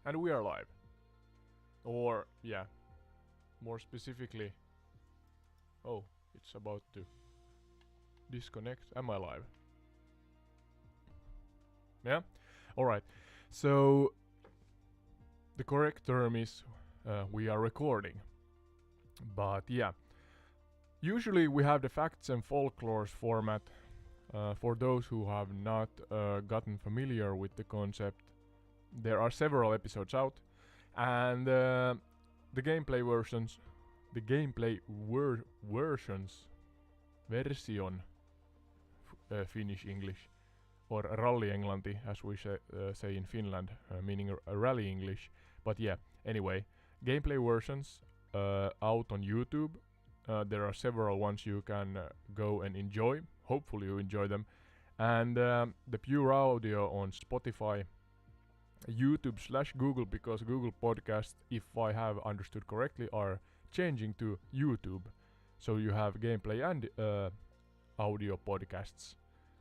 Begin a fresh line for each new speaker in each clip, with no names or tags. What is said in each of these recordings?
And we are live. Or, yeah, more specifically. Oh, it's about to disconnect. Am I live? Yeah? Alright. So, the correct term is we are recording. But yeah. Usually we have the facts and folklores format. For those who have not gotten familiar with the concept, there are several episodes out, and the gameplay versions, versions, version, Finnish English, or rally englanti, as we say in Finland, meaning rally English. But yeah, anyway, gameplay versions out on YouTube. There are several ones you can go and enjoy. Hopefully you enjoy them. And the pure audio on Spotify, YouTube/Google, because Google Podcasts, if I have understood correctly, are changing to YouTube. So you have gameplay and audio podcasts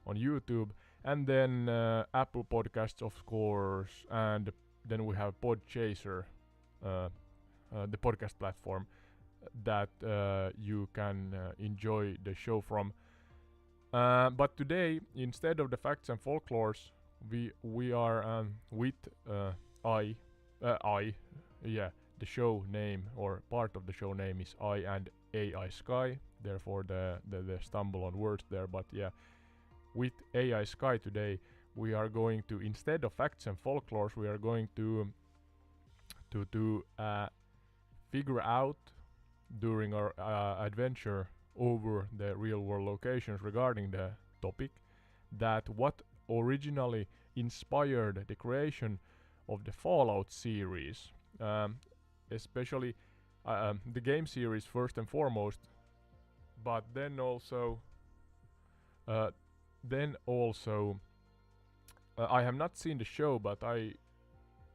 on YouTube, and then Apple Podcasts, of course, and then we have Podchaser, the podcast platform that you can enjoy the show from. But today, instead of the facts and folklores, we are with the show name, or part of the show name is I and AI Sky. Therefore, the stumble on words there. But yeah, with AI Sky today, we are going to, instead of facts and folklores, we are going to figure out during our adventure over the real world locations regarding the topic, that what originally inspired the creation of the Fallout series, especially the game series first and foremost, but then also I have not seen the show, but I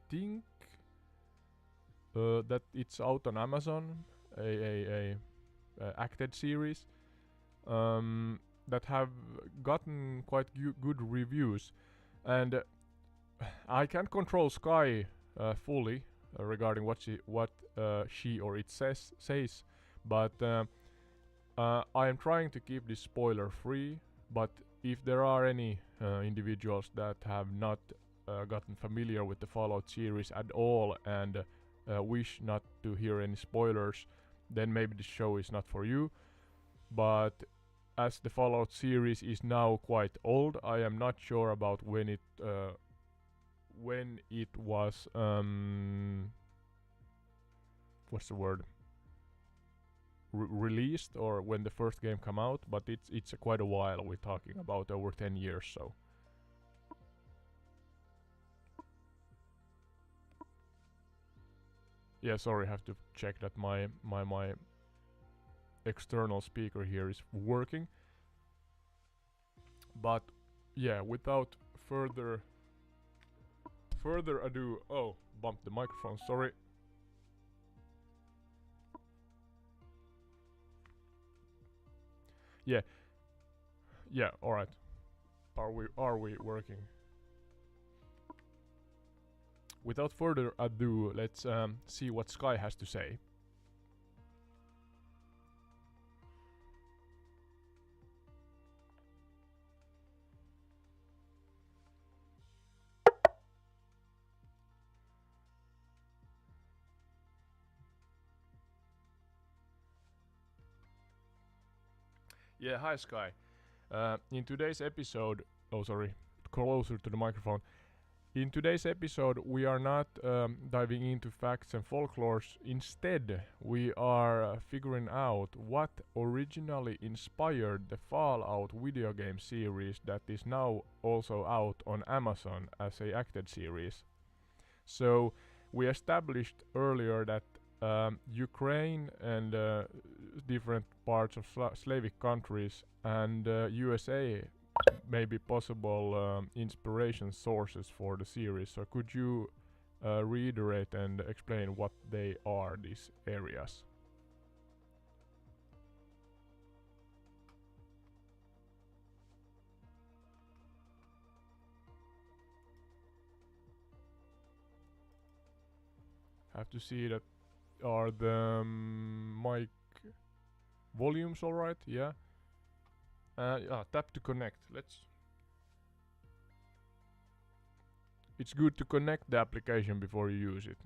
think that it's out on Amazon, a acted series that have gotten quite good reviews, and I can't control Sky fully regarding what she or it says, but I am trying to keep this spoiler free. But if there are any individuals that have not gotten familiar with the Fallout series at all and wish not to hear any spoilers, then maybe the show is not for you. But as the Fallout series is now quite old, I am not sure about when it was what's the word, released, or when the first game came out. But it's quite a while. We're talking about over 10 years. So yeah, sorry, I have to check that my external speaker here is working. But yeah, without further ado, oh, bumped the microphone, sorry. Yeah, all right. Are we working? Without further ado, let's see what Sky has to say. Yeah, hi Sky. In today's episode, oh sorry, closer to the microphone. In today's episode, we are not diving into facts and folklores. Instead, we are figuring out what originally inspired the Fallout video game series that is now also out on Amazon as a acted series. So, we established earlier that Ukraine and different parts of Slavic countries and USA may be possible inspiration sources for the series. So could you reiterate and explain what they are, these areas? Have to see that are the mic volumes alright? Yeah. Tap to connect. It's good to connect the application before you use it.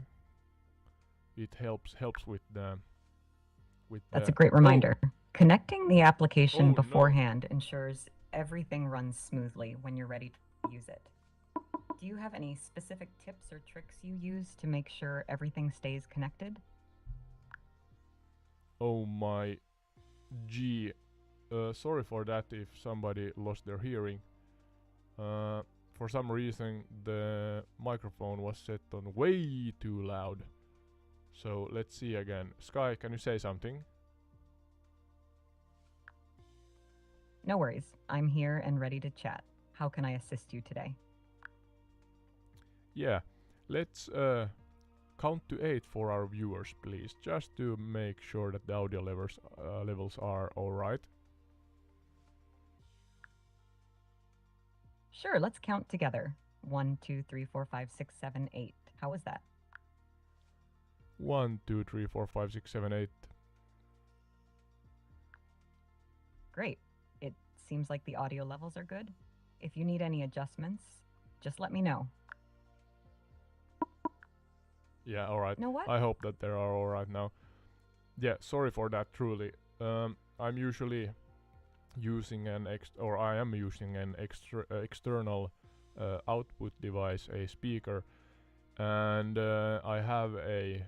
It helps with the
That's a great
oh
reminder. Connecting the application
oh no.
beforehand ensures everything runs smoothly when you're ready to use it. Do you have any specific tips or tricks you use to make sure everything stays connected?
Oh my G. Sorry for that if somebody lost their hearing. For some reason the microphone was set on way too loud. So let's see again. Sky, can you say something?
No worries. I'm here and ready to chat. How can I assist you today?
Yeah. Let's count to 8 for our viewers, please, just to make sure that the audio levels are alright.
Sure, let's count together. 1, 2, 3, 4, 5, 6, 7, 8. How was that?
1, 2, 3, 4, 5, 6, 7, 8.
Great. It seems like the audio levels are good. If you need any adjustments, just let me know.
Yeah, alright.
Know what?
I hope that they are alright now. Yeah, sorry for that, truly. I'm usually using I am using an external output device, a speaker, and I have a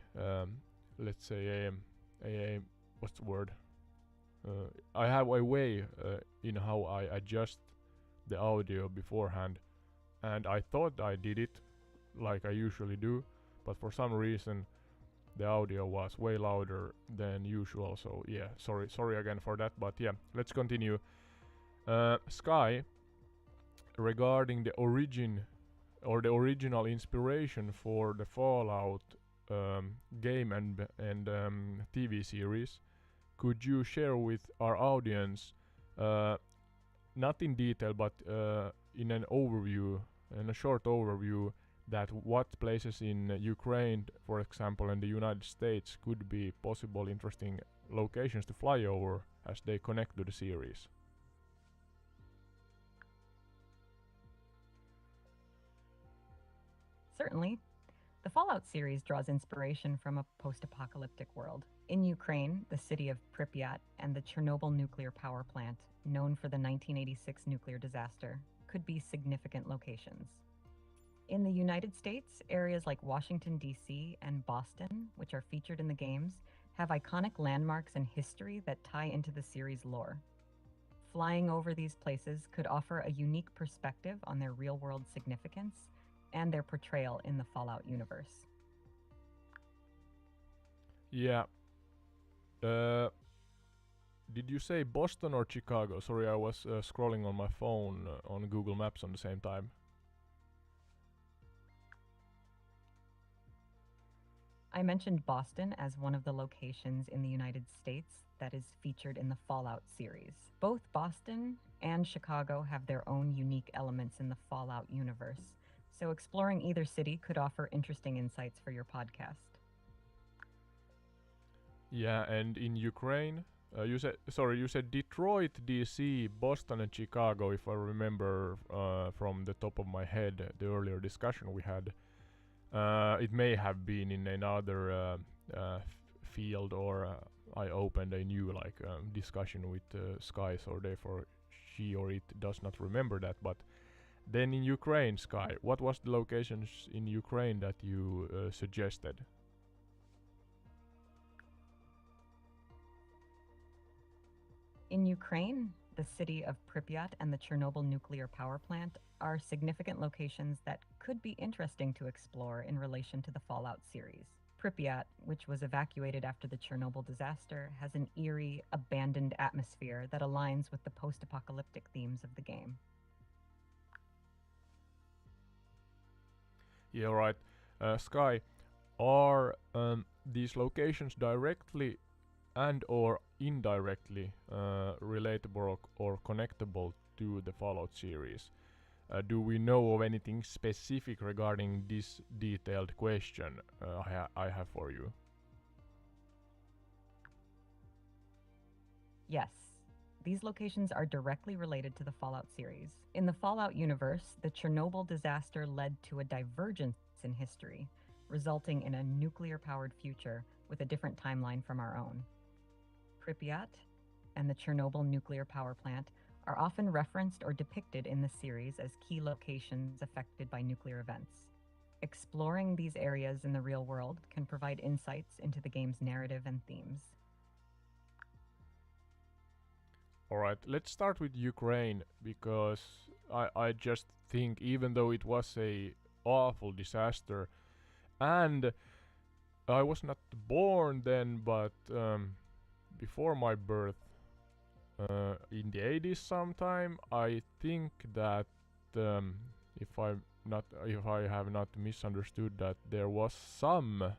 let's say a what's the word? I have a way in how I adjust the audio beforehand, and I thought I did it like I usually do, but for some reason the audio was way louder than usual. So yeah, sorry again for that. But yeah, let's continue. Sky, regarding the original inspiration for the Fallout game and TV series, could you share with our audience, not in detail, but in a short overview, that what places in Ukraine, for example, and the United States could be possible interesting locations to fly over as they connect to the series?
Certainly. The Fallout series draws inspiration from a post-apocalyptic world. In Ukraine, the city of Pripyat and the Chernobyl nuclear power plant, known for the 1986 nuclear disaster, could be significant locations. In the United States, areas like Washington, D.C. and Boston, which are featured in the games, have iconic landmarks and history that tie into the series' lore. Flying over these places could offer a unique perspective on their real-world significance and their portrayal in the Fallout universe.
Yeah. Did you say Boston or Chicago? Sorry, I was scrolling on my phone on Google Maps on the same time.
I mentioned Boston as one of the locations in the United States that is featured in the Fallout series. Both Boston and Chicago have their own unique elements in the Fallout universe, so exploring either city could offer interesting insights for your podcast.
Yeah, and in Ukraine, you said Detroit, DC, Boston, and Chicago, if I remember from the top of my head the earlier discussion we had. It may have been in another field, or I opened a new discussion with Sky, so therefore she or it does not remember that. But then in Ukraine, Sky, what was the locations in Ukraine that you suggested?
In Ukraine, the city of Pripyat and the Chernobyl nuclear power plant are significant locations that could be interesting to explore in relation to the Fallout series. Pripyat, which was evacuated after the Chernobyl disaster, has an eerie, abandoned atmosphere that aligns with the post-apocalyptic themes of the game.
Yeah, right. Sky, are these locations directly and or indirectly relatable or connectable to the Fallout series? Do we know of anything specific regarding this detailed question I have for you?
Yes. These locations are directly related to the Fallout series. In the Fallout universe, the Chernobyl disaster led to a divergence in history, resulting in a nuclear-powered future with a different timeline from our own. Pripyat and the Chernobyl nuclear power plant are often referenced or depicted in the series as key locations affected by nuclear events. Exploring these areas in the real world can provide insights into the game's narrative and themes.
Alright, let's start with Ukraine, because I just think even though it was a awful disaster, and I was not born then, but before my birth, in the 80s sometime, I think that if I have not misunderstood, that there was some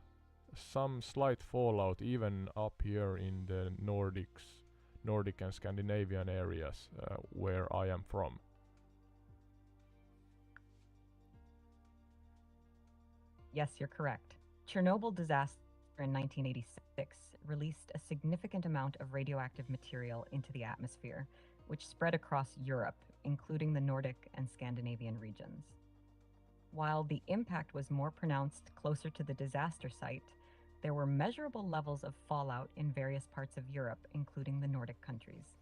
slight fallout even up here in the Nordic and Scandinavian areas where I am from.
Yes, you're correct. Chernobyl disaster in 1986 released a significant amount of radioactive material into the atmosphere, which spread across Europe, including the Nordic and Scandinavian regions. While the impact was more pronounced closer to the disaster site, there were measurable levels of fallout in various parts of Europe, including the Nordic countries.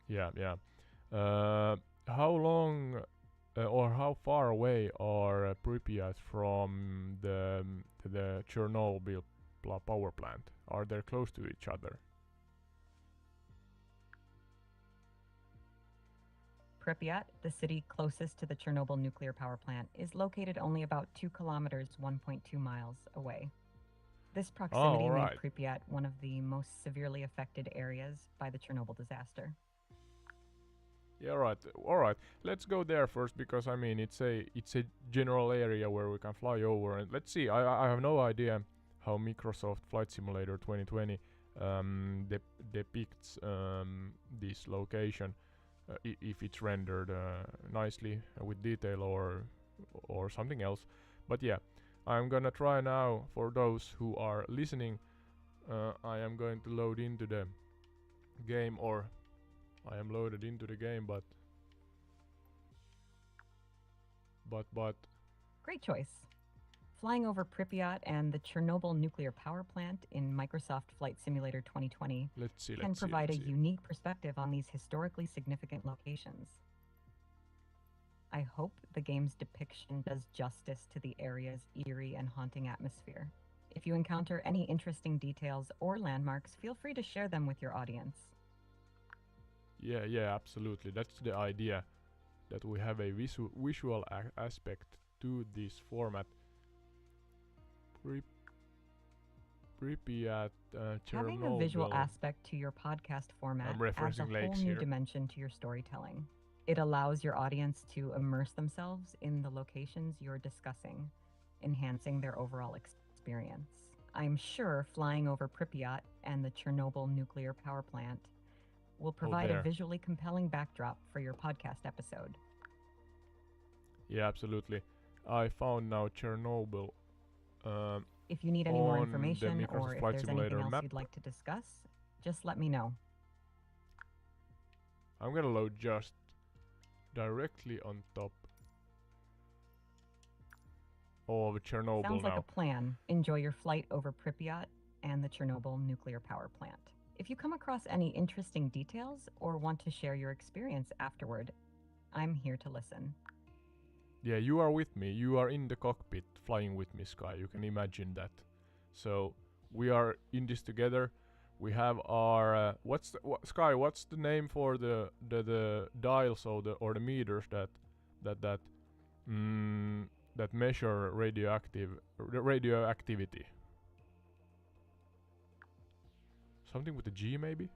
Yeah. How long or how far away are Pripyat from the Chernobyl power plant? Are they close to each other?
Pripyat, the city closest to the Chernobyl nuclear power plant, is located only about 2 kilometers, 1.2 miles away. This proximity made Pripyat one of the most severely affected areas by the Chernobyl disaster.
Yeah, alright. Let's go there first, because I mean it's a general area where we can fly over, and let's see. I have no idea how Microsoft Flight Simulator 2020 depicts this location. If it's rendered nicely with detail or something else. But yeah, I'm gonna try now. For those who are listening, I am going to load into the game, or I am loaded into the game, but
Great choice. Flying over Pripyat and the Chernobyl nuclear power plant in Microsoft Flight Simulator 2020 can provide a unique perspective on these historically significant locations. I hope the game's depiction does justice to the area's eerie and haunting atmosphere. If you encounter any interesting details or landmarks, feel free to share them with your audience.
Yeah, absolutely. That's the idea, that we have a visual aspect to this format. Pripyat, Chernobyl.
Having a visual aspect to your podcast format adds a whole new dimension to your storytelling. It allows your audience to immerse themselves in the locations you're discussing, enhancing their overall experience. I'm sure flying over Pripyat and the Chernobyl nuclear power plant will provide a visually compelling backdrop for your podcast episode.
Yeah, absolutely. I found now Chernobyl.
If you need any more information, or if there's anything else you'd like to discuss, just let me know.
I'm gonna load just directly on top of Chernobyl now.
Sounds like a plan. Enjoy your flight over Pripyat and the Chernobyl nuclear power plant. If you come across any interesting details or want to share your experience afterward, I'm here to listen.
Yeah, you are with me. You are in the cockpit flying with me, Sky. You can imagine that. So we are in this together. We have our Sky? What's the name for the dials or the meters that measure radioactivity? Something with a G, maybe?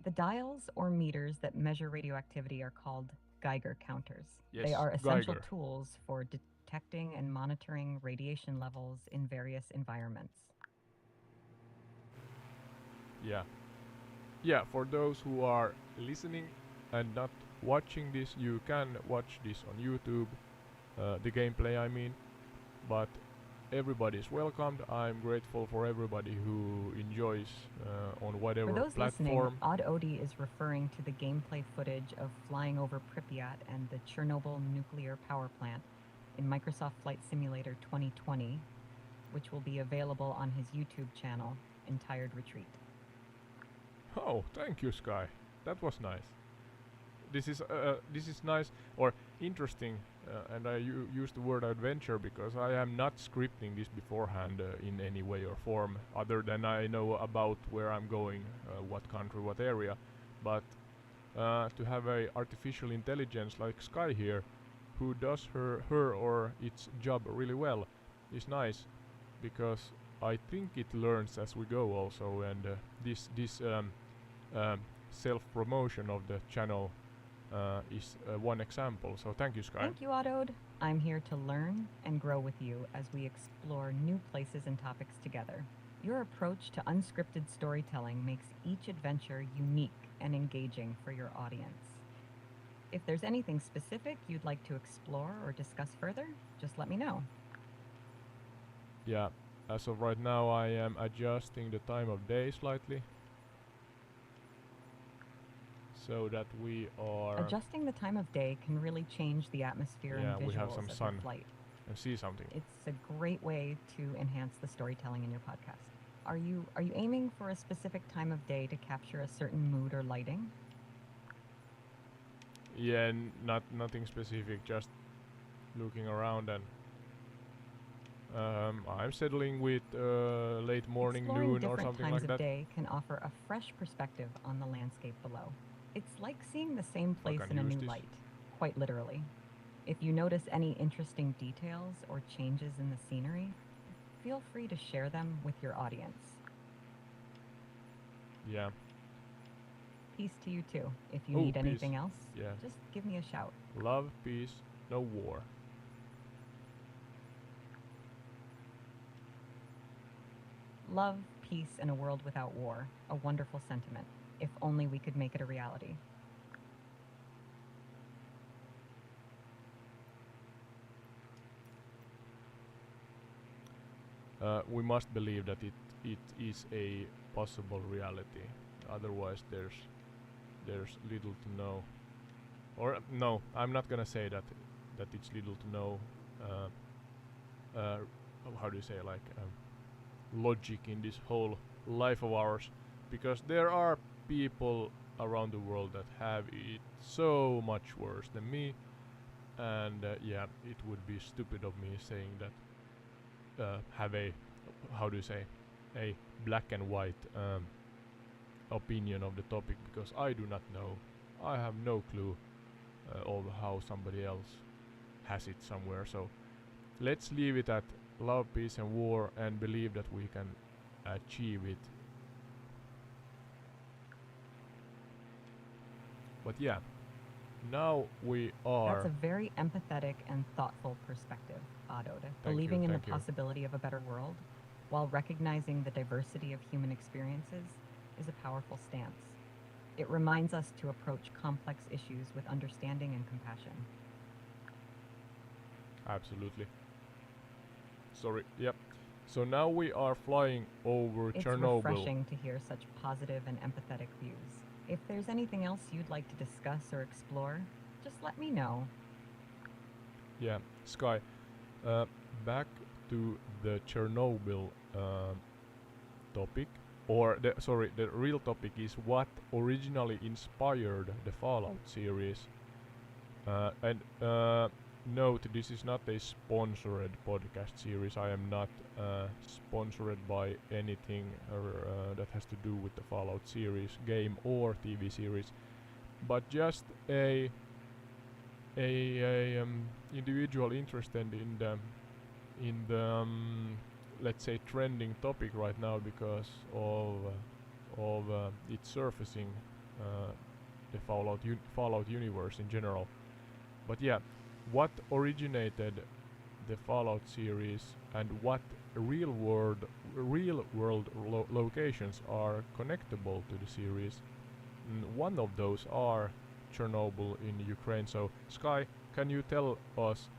The dials or meters that measure radioactivity are called Geiger counters.
Yes,
they are essential
Geiger
tools for detecting and monitoring radiation levels in various environments.
Yeah, for those who are listening and not watching this, you can watch this on YouTube, the gameplay I mean, but everybody is welcomed. I'm grateful for everybody who enjoys on
For
whatever
those listening,
platform.
Odd Odie is referring to the gameplay footage of flying over Pripyat and the Chernobyl nuclear power plant in Microsoft Flight Simulator 2020, which will be available on his YouTube channel, Entired Retreat.
Oh, thank you, Sky. That was nice. This is nice or interesting, and I use the word adventure because I am not scripting this beforehand in any way or form, other than I know about where I'm going, what country, what area. But to have a artificial intelligence like Sky here, who does her or its job really well, is nice, because I think it learns as we go also, and this self promotion of the channel is one example. So thank you, Sky.
Thank you, Oddode. I'm here to learn and grow with you as we explore new places and topics together. Your approach to unscripted storytelling makes each adventure unique and engaging for your audience. If there's anything specific you'd like to explore or discuss further, just let me know.
Yeah, as of right now I am adjusting the time of day slightly, so that we are
Adjusting the time of day can really change the atmosphere
Yeah,
and
we have
visuals
some
of
sun.
your flight.
and see something.
It's a great way to enhance the storytelling in your podcast. Are you aiming for a specific time of day to capture a certain mood or lighting?
Yeah, nothing specific, just looking around, and I'm settling with late morning,
Exploring
noon, or
different
something
times
like
of
that.
day can offer a fresh perspective on the landscape below. It's like seeing the same
I
place
can
in a
use
new
this.
light, quite literally. If you notice any interesting details or changes in the scenery, feel free to share them with your audience.
Yeah,
Peace to you too. If you
Oh,
need
peace.
anything else,
yeah.
just give me a shout.
Love, peace, no war.
Love, peace, and a world without war. A wonderful sentiment. If only we could make it a reality.
We must believe that it is a possible reality. Otherwise, there's little to know. Or no, I'm not gonna say that it's little to know. How do you say, like logic in this whole life of ours, because there are people around the world that have it so much worse than me, and yeah, it would be stupid of me saying that have a, how do you say, a black and white opinion of the topic, because I do not know. I have no clue of how somebody else has it somewhere. So let's leave it at love, peace, and war, and believe that we can achieve it. But yeah, now we are.
That's a very empathetic and thoughtful perspective, Adode.
Thank
Believing
you,
in the
thank you.
possibility of a better world, while recognizing the diversity of human experiences, is a powerful stance. It reminds us to approach complex issues with understanding and compassion.
Absolutely. Sorry, yep. So now we are flying over
It's
Chernobyl.
refreshing to hear such positive and empathetic views. If there's anything else you'd like to discuss or explore, just let me know.
Yeah, Sky. Back to the Chernobyl topic, or the real topic is what originally inspired the Fallout series. And note, this is not a sponsored podcast series. I am not sponsored by anything that has to do with the Fallout series, game or TV series, but just a individual interested in the let's say trending topic right now, because of it surfacing the Fallout universe in general. But yeah, what originated the Fallout series and what real world locations are connectable to the series? One of those are Chernobyl in Ukraine. So, Sky, can you tell us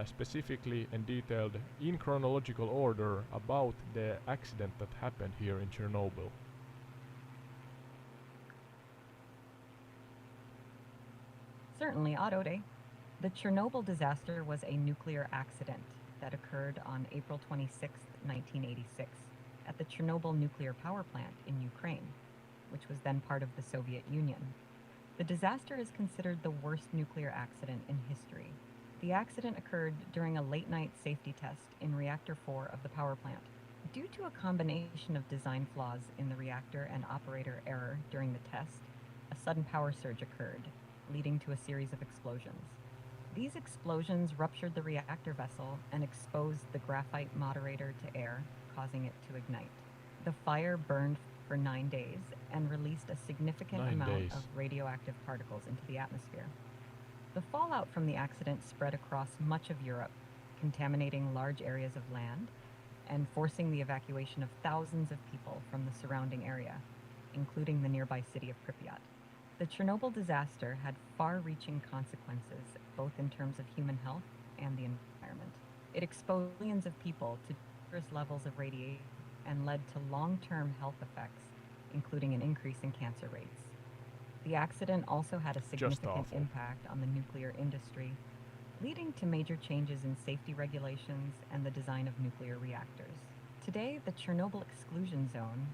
specifically and detailed in chronological order about the accident that happened here in Chernobyl?
Certainly, Adode. The Chernobyl disaster was a nuclear accident that occurred on April 26, 1986, at the Chernobyl nuclear power plant in Ukraine, which was then part of the Soviet Union. The disaster is considered the worst nuclear accident in history. The accident occurred during a late-night safety test in Reactor 4 of the power plant. Due to a combination of design flaws in the reactor and operator error during the test, a sudden power surge occurred, leading to a series of explosions. These explosions ruptured the reactor vessel and exposed the graphite moderator to air, causing it to ignite. The fire burned for 9 days and released a significant amount of radioactive particles into the atmosphere. The fallout from the accident spread across much of Europe, contaminating large areas of land and forcing the evacuation of thousands of people from the surrounding area, including the nearby city of Pripyat. The Chernobyl disaster had far-reaching consequences, both in terms of human health and the environment. It exposed millions of people to dangerous levels of radiation and led to long-term health effects, including an increase in cancer rates. The accident also had a significant impact on the nuclear industry, leading to major changes in safety regulations and the design of nuclear reactors. Today, the Chernobyl exclusion zone,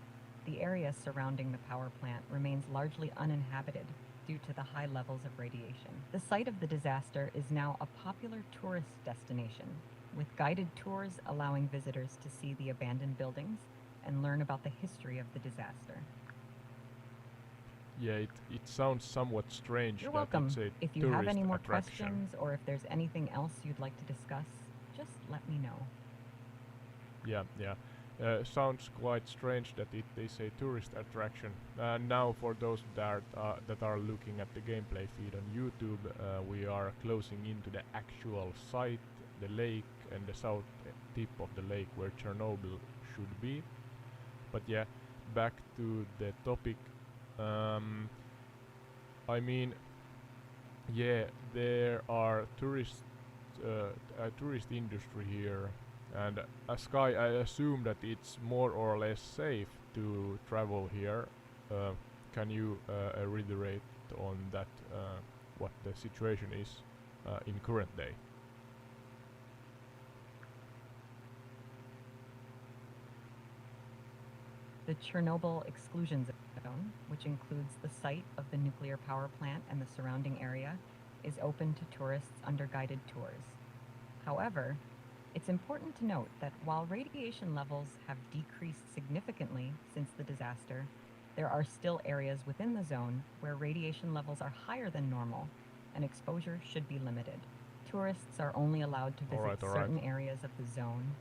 the area surrounding the power plant, remains largely uninhabited due to the high levels of radiation. The site of the disaster is now a popular tourist destination, with guided tours allowing visitors to see the abandoned buildings and learn about the history of the disaster.
Yeah, it sounds somewhat strange.
You're
that
welcome.
It's a
If you have any more
attraction.
questions or if there's anything else you'd like to discuss, just let me know.
Yeah. Sounds quite strange that it is a tourist attraction. Now, for those that are looking at the gameplay feed on YouTube, we are closing into the actual site, the lake, and the south tip of the lake where Chernobyl should be. But yeah, back to the topic. I mean, yeah, there are a tourist industry here, and Sky, I assume that it's more or less safe to travel here. Can you reiterate on that, what the situation is in current day?
The Chernobyl exclusion zone, which includes the site of the nuclear power plant and the surrounding area, is open to tourists under guided tours. However, it's important to note that while radiation levels have decreased significantly since the disaster, there are still areas within the zone where radiation levels are higher than normal, and exposure should be limited. Tourists are only allowed to visit certain areas of the zone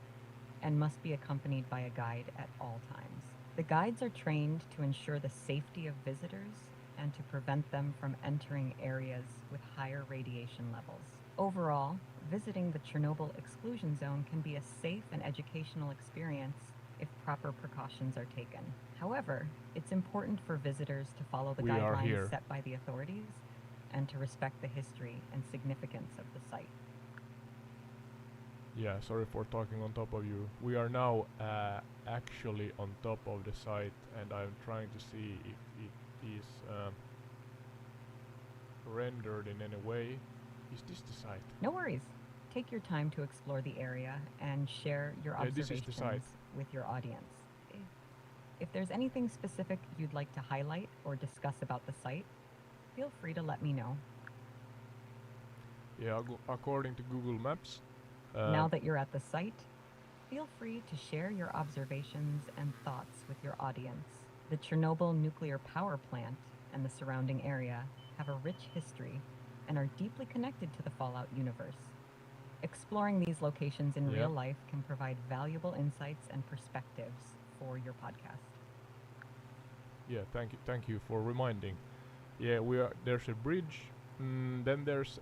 and must be accompanied by a guide at all times. The guides are trained to ensure the safety of visitors and to prevent them from entering areas with higher radiation levels. Overall, visiting the Chernobyl exclusion zone can be a safe and educational experience if proper precautions are taken. However, it's important for visitors to follow the guidelines set by the authorities and to respect the history and significance of the site.
Yeah, sorry for talking on top of you. We are now actually on top of the site, and I'm trying to see if it is rendered in any way. Is this the site?
No worries. Take your time to explore the area and share your observations with your audience. If there's anything specific you'd like to highlight or discuss about the site, feel free to let me know.
Yeah, according to Google Maps.
Now that you're at the site, feel free to share your observations and thoughts with your audience. The Chernobyl nuclear power plant and the surrounding area have a rich history and are deeply connected to the Fallout universe. Exploring these locations in real life can provide valuable insights and perspectives for your podcast.
Yeah, thank you for reminding. Yeah, there's a bridge. Then there's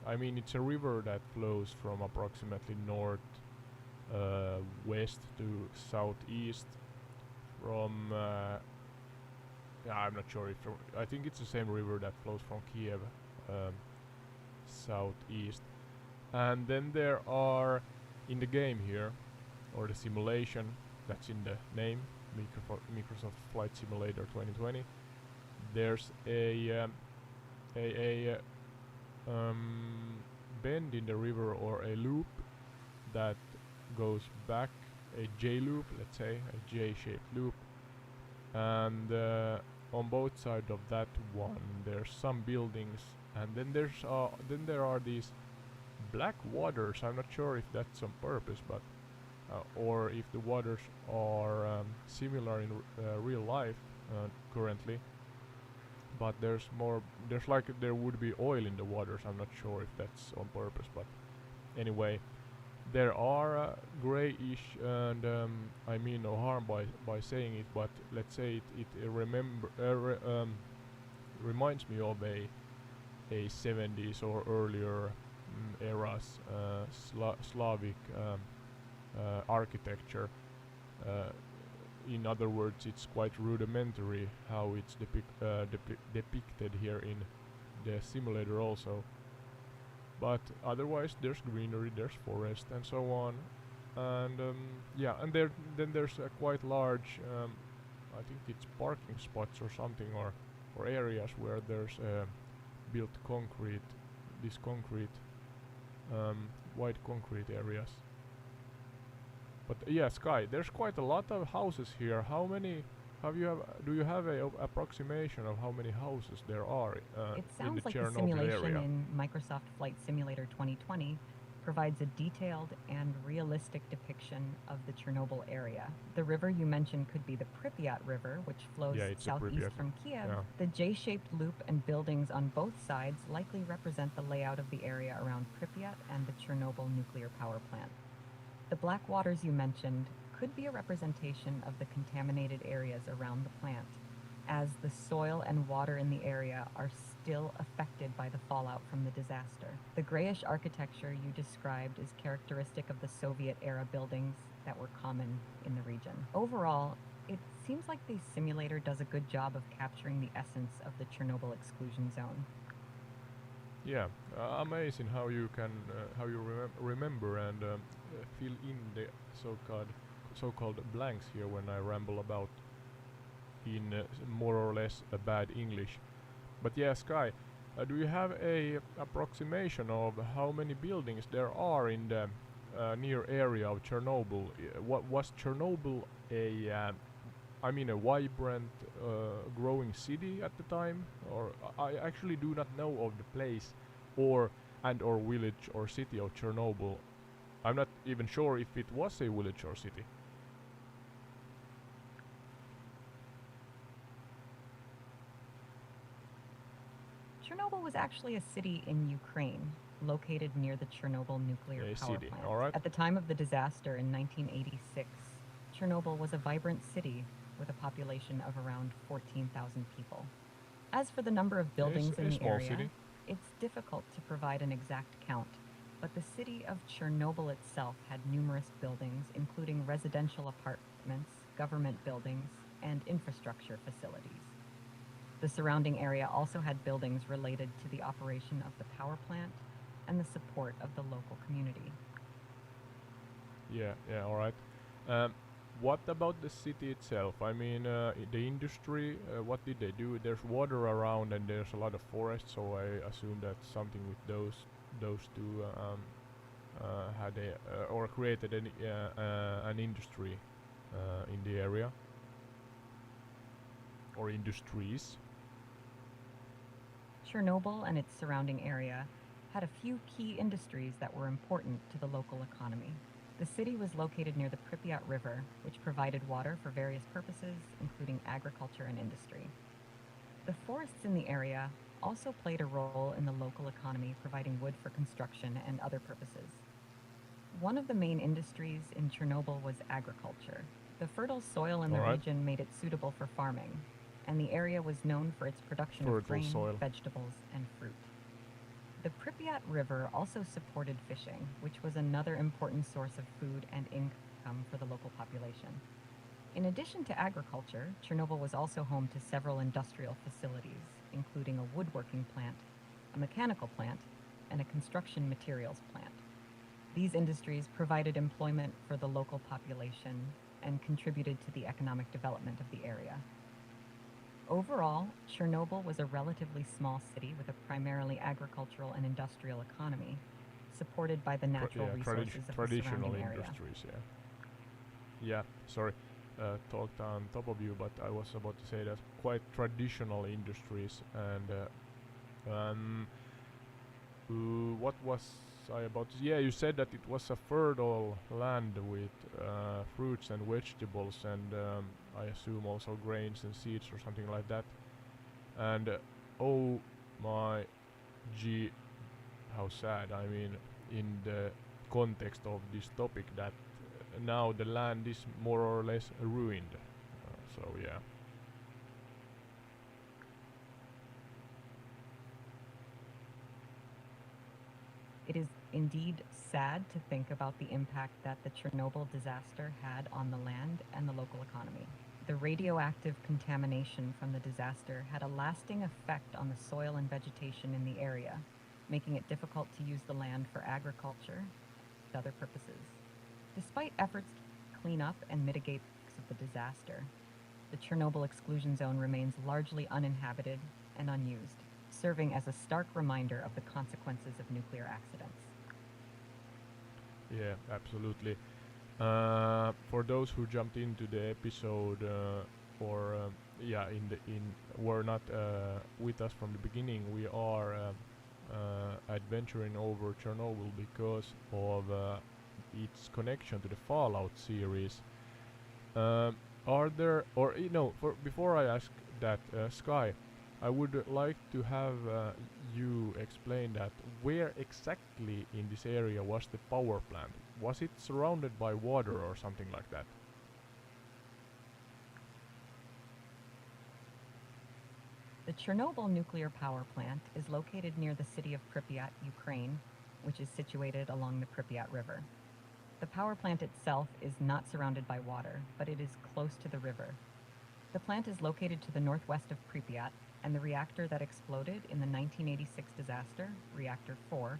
I mean, it's a river that flows from approximately north west to southeast from yeah, I'm not sure if I think it's the same river that flows from Kiev um, southeast. And then there are in the game here, or the simulation that's in the name, Microsoft Flight Simulator 2020. There's a bend in the river, or a loop that goes back, a J loop, let's say, a J-shaped loop, and on both sides of that one there's some buildings, and then there are these black waters. I'm not sure if that's on purpose, but or if the waters are similar in real life currently. But there's like there would be oil in the waters. I'm not sure if that's on purpose, but anyway, there are grayish, and I mean no harm by saying it, but let's say it reminds me of a 70s or earlier eras Slavic architecture. Uh, in other words, it's quite rudimentary how it's depicted here in the simulator also. But otherwise, there's greenery, there's forest, and so on. And yeah, and then there's a quite large, I think it's parking spots or something, or areas where there's built concrete, this concrete, white concrete areas. But yeah, Sky, there's quite a lot of houses here. How many do you have a approximation of how many houses there are
It
in the
sounds like the
Chernobyl
simulation
area?
in Microsoft Flight Simulator 2020 provides a detailed and realistic depiction of the Chernobyl area. The river you mentioned could be the Pripyat River, which flows
Yeah, it's the
southeast
Pripyat.
from Kiev.
Yeah.
The J-shaped loop and buildings on both sides likely represent the layout of the area around Pripyat and the Chernobyl nuclear power plant. The black waters you mentioned could be a representation of the contaminated areas around the plant, as the soil and water in the area are still affected by the fallout from the disaster. The grayish architecture you described is characteristic of the Soviet-era buildings that were common in the region. Overall, it seems like the simulator does a good job of capturing the essence of the Chernobyl exclusion zone.
Yeah, amazing how you can remember and fill in the so-called blanks here when I ramble about in more or less a bad English. But yeah, Sky, do you have a approximation of how many buildings there are in the near area of Chernobyl? What was Chernobyl a vibrant, growing city at the time? Or I actually do not know of the place, or village or city of Chernobyl. I'm not even sure if it was a village or city.
Chernobyl was actually a city in Ukraine, located near the Chernobyl nuclear power
city,
plant.
alright.
At the time of the disaster in 1986, Chernobyl was a vibrant city with a population of around 14,000 people. As for the number of buildings in the area,
city.
It's difficult to provide an exact count, but the city of Chernobyl itself had numerous buildings, including residential apartments, government buildings, and infrastructure facilities. The surrounding area also had buildings related to the operation of the power plant and the support of the local community.
Yeah, alright. What about the city itself? I mean, the industry, what did they do? There's water around and there's a lot of forest, so I assume that something with those two had or created an industry in the area, or industries.
Chernobyl and its surrounding area had a few key industries that were important to the local economy. The city was located near the Pripyat River, which provided water for various purposes, including agriculture and industry. The forests in the area also played a role in the local economy, providing wood for construction and other purposes. One of the main industries in Chernobyl was agriculture. The fertile soil in the region made it suitable for farming, and the area was known for its production of grain, vegetables, and fruit. The Pripyat River also supported fishing, which was another important source of food and income for the local population. In addition to agriculture, Chernobyl was also home to several industrial facilities, including a woodworking plant, a mechanical plant, and a construction materials plant. These industries provided employment for the local population and contributed to the economic development of the area. Overall, Chernobyl was a relatively small city with a primarily agricultural and industrial economy, supported by the natural resources of the
traditional
surrounding area.
industries. Yeah. Sorry, talked on top of you, but I was about to say that quite traditional industries and what was I about to? Yeah, you said that it was a fertile land with fruits and vegetables, and I assume also grains and seeds or something like that. And oh my gee, how sad. I mean, in the context of this topic, that now the land is more or less ruined. So yeah.
It is indeed sad to think about the impact that the Chernobyl disaster had on the land and the local economy. The radioactive contamination from the disaster had a lasting effect on the soil and vegetation in the area, making it difficult to use the land for agriculture and other purposes. Despite efforts to clean up and mitigate the effects of the disaster, the Chernobyl exclusion zone remains largely uninhabited and unused, serving as a stark reminder of the consequences of nuclear accidents.
Yeah, absolutely. For those who jumped into the episode or were not with us from the beginning, we are adventuring over Chernobyl because of its connection to the Fallout series. Are there, or before I ask that, Sky, I would like to have you explain that where exactly in this area was the power plant? Was it surrounded by water or something like that?
The Chernobyl nuclear power plant is located near the city of Pripyat, Ukraine, which is situated along the Pripyat River. The power plant itself is not surrounded by water, but it is close to the river. The plant is located to the northwest of Pripyat, and the reactor that exploded in the 1986 disaster, Reactor 4,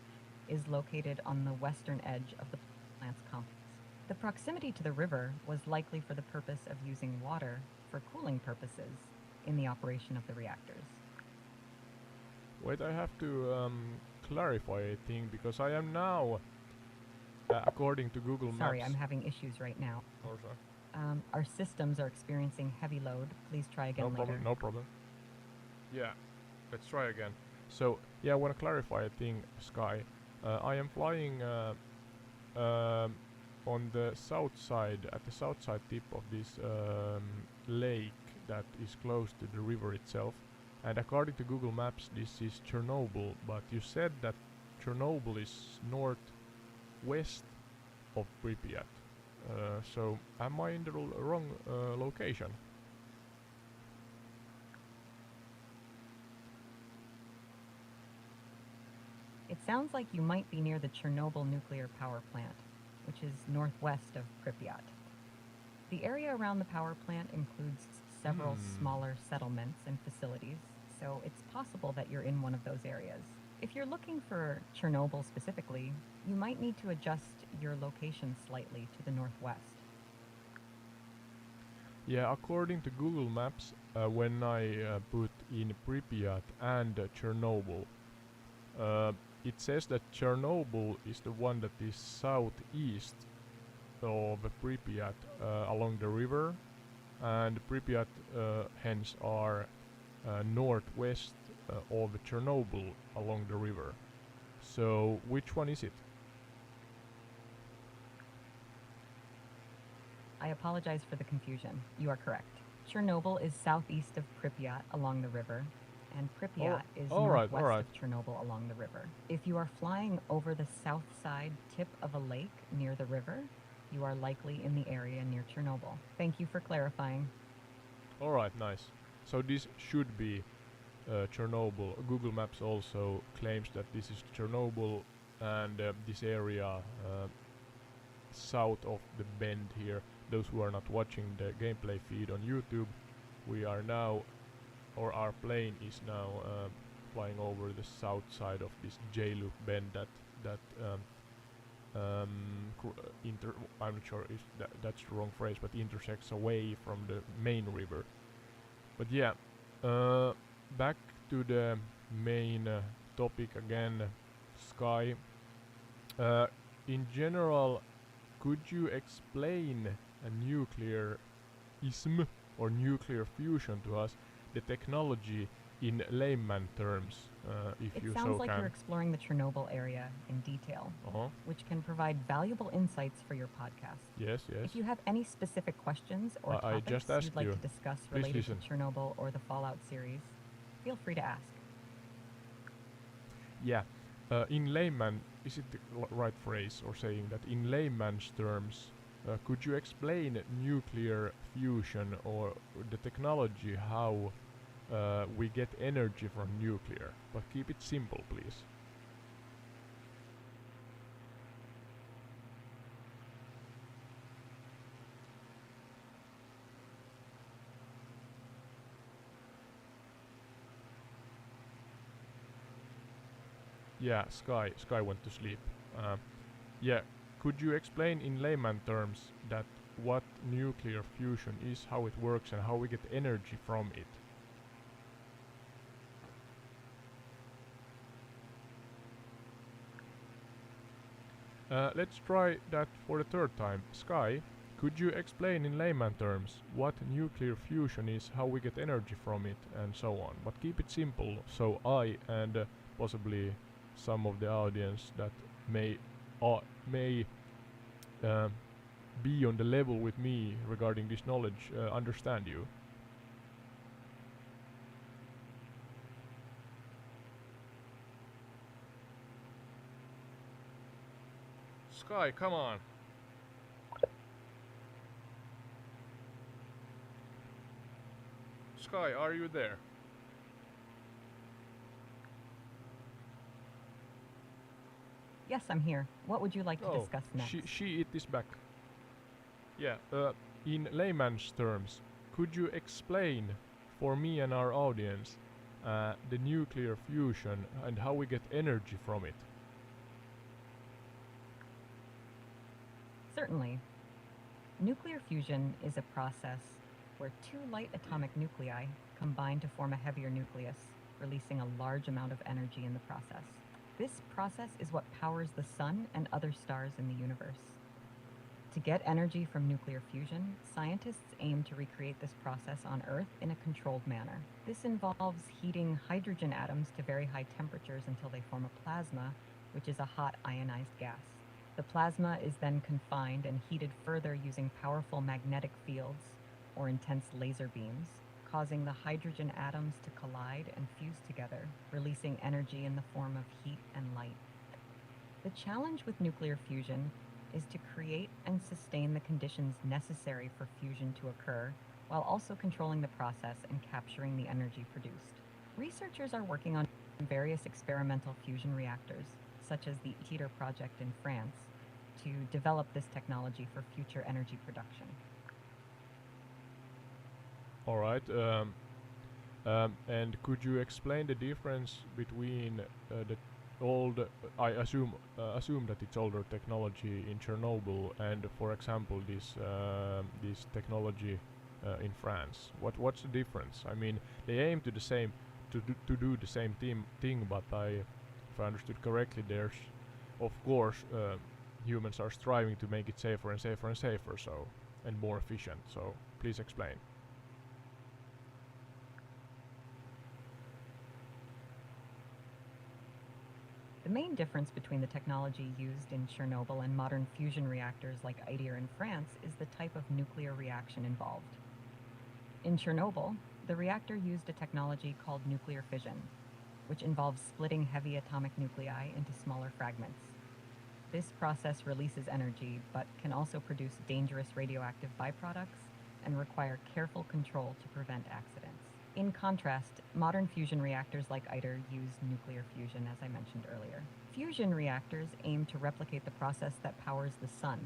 is located on the western edge of the plant's complex. The proximity to the river was likely for the purpose of using water for cooling purposes in the operation of the reactors.
Wait, I have to clarify a thing because I am now, according to Google Maps.
Sorry, I'm having issues right now.
Oh, sorry.
Our systems are experiencing heavy load. Please try again later.
No problem. Yeah, let's try again. So, yeah, I want to clarify a thing, Sky. I am flying on the south side, at the south side tip of this lake that is close to the river itself. And according to Google Maps, this is Chernobyl, but you said that Chernobyl is northwest of Pripyat. So, am I in the wrong location?
It sounds like you might be near the Chernobyl nuclear power plant, which is northwest of Pripyat. The area around the power plant includes several smaller settlements and facilities, so it's possible that you're in one of those areas. If you're looking for Chernobyl specifically, you might need to adjust your location slightly to the northwest.
Yeah, according to Google Maps, when I put in Pripyat and Chernobyl, it says that Chernobyl is the one that is southeast of Pripyat along the river, and Pripyat hence are northwest of Chernobyl along the river. So which one is it?
I apologize for the confusion. You are correct. Chernobyl is southeast of Pripyat along the river, and Pripyat is northwest of Chernobyl along the river. If you are flying over the south side tip of a lake near the river, you are likely in the area near Chernobyl. Thank you for clarifying.
Alright, nice. So this should be Chernobyl. Google Maps also claims that this is Chernobyl, and this area south of the bend here. those who are not watching the gameplay feed on YouTube, we are now, or our plane is now flying over the south side of this J-loop bend that I'm not sure if that's the wrong phrase, but intersects away from the main river. But yeah, back to the main topic again, Sky. In general, could you explain a nuclear-ism or nuclear fusion to us, the technology in layman terms, if
It
you
sounds
so
like
can?
you're exploring the Chernobyl area in detail,
Uh-huh.
which can provide valuable insights for your podcast.
Yes, yes.
If you have any specific questions or
I just
topics
asked
you'd like
you.
to discuss
Please
related to
listen.
Chernobyl or the Fallout series, feel free to ask.
Yeah. In layman, is it the right phrase, or saying that in layman's terms, could you explain nuclear fusion or the technology how we get energy from nuclear? But keep it simple, please. Yeah, Sky went to sleep. Yeah, could you explain in layman terms that what nuclear fusion is, how it works, and how we get energy from it? Let's try that for the third time. Sky, could you explain in layman terms what nuclear fusion is, how we get energy from it, and so on? But keep it simple, so I and possibly some of the audience that may uh, be on the level with me regarding this knowledge understand you. Sky, come on. Sky, are you there?
Yes, I'm here. What would you like to
Oh,
discuss next?
she is back. Yeah, in layman's terms, could you explain for me and our audience the nuclear fusion and how we get energy from it?
Certainly. Nuclear fusion is a process where two light atomic nuclei combine to form a heavier nucleus, releasing a large amount of energy in the process. This process is what powers the sun and other stars in the universe. To get energy from nuclear fusion, scientists aim to recreate this process on Earth in a controlled manner. This involves heating hydrogen atoms to very high temperatures until they form a plasma, which is a hot ionized gas. The plasma is then confined and heated further using powerful magnetic fields or intense laser beams, causing the hydrogen atoms to collide and fuse together, releasing energy in the form of heat and light. The challenge with nuclear fusion is to create and sustain the conditions necessary for fusion to occur, while also controlling the process and capturing the energy produced. Researchers are working on various experimental fusion reactors, such as the ITER project in France, to develop this technology for future energy production.
Alright, and could you explain the difference between the old, I assume that it's older technology in Chernobyl, and for example this technology in France? What's the difference? I mean, they aim to do the same thing, but if I understood correctly, there's of course humans are striving to make it safer and safer and safer, so, and more efficient. So please explain.
The main difference between the technology used in Chernobyl and modern fusion reactors like ITER in France is the type of nuclear reaction involved. In Chernobyl, the reactor used a technology called nuclear fission, which involves splitting heavy atomic nuclei into smaller fragments. This process releases energy, but can also produce dangerous radioactive byproducts and require careful control to prevent accidents. In contrast, modern fusion reactors like ITER use nuclear fusion, as I mentioned earlier. Fusion reactors aim to replicate the process that powers the sun,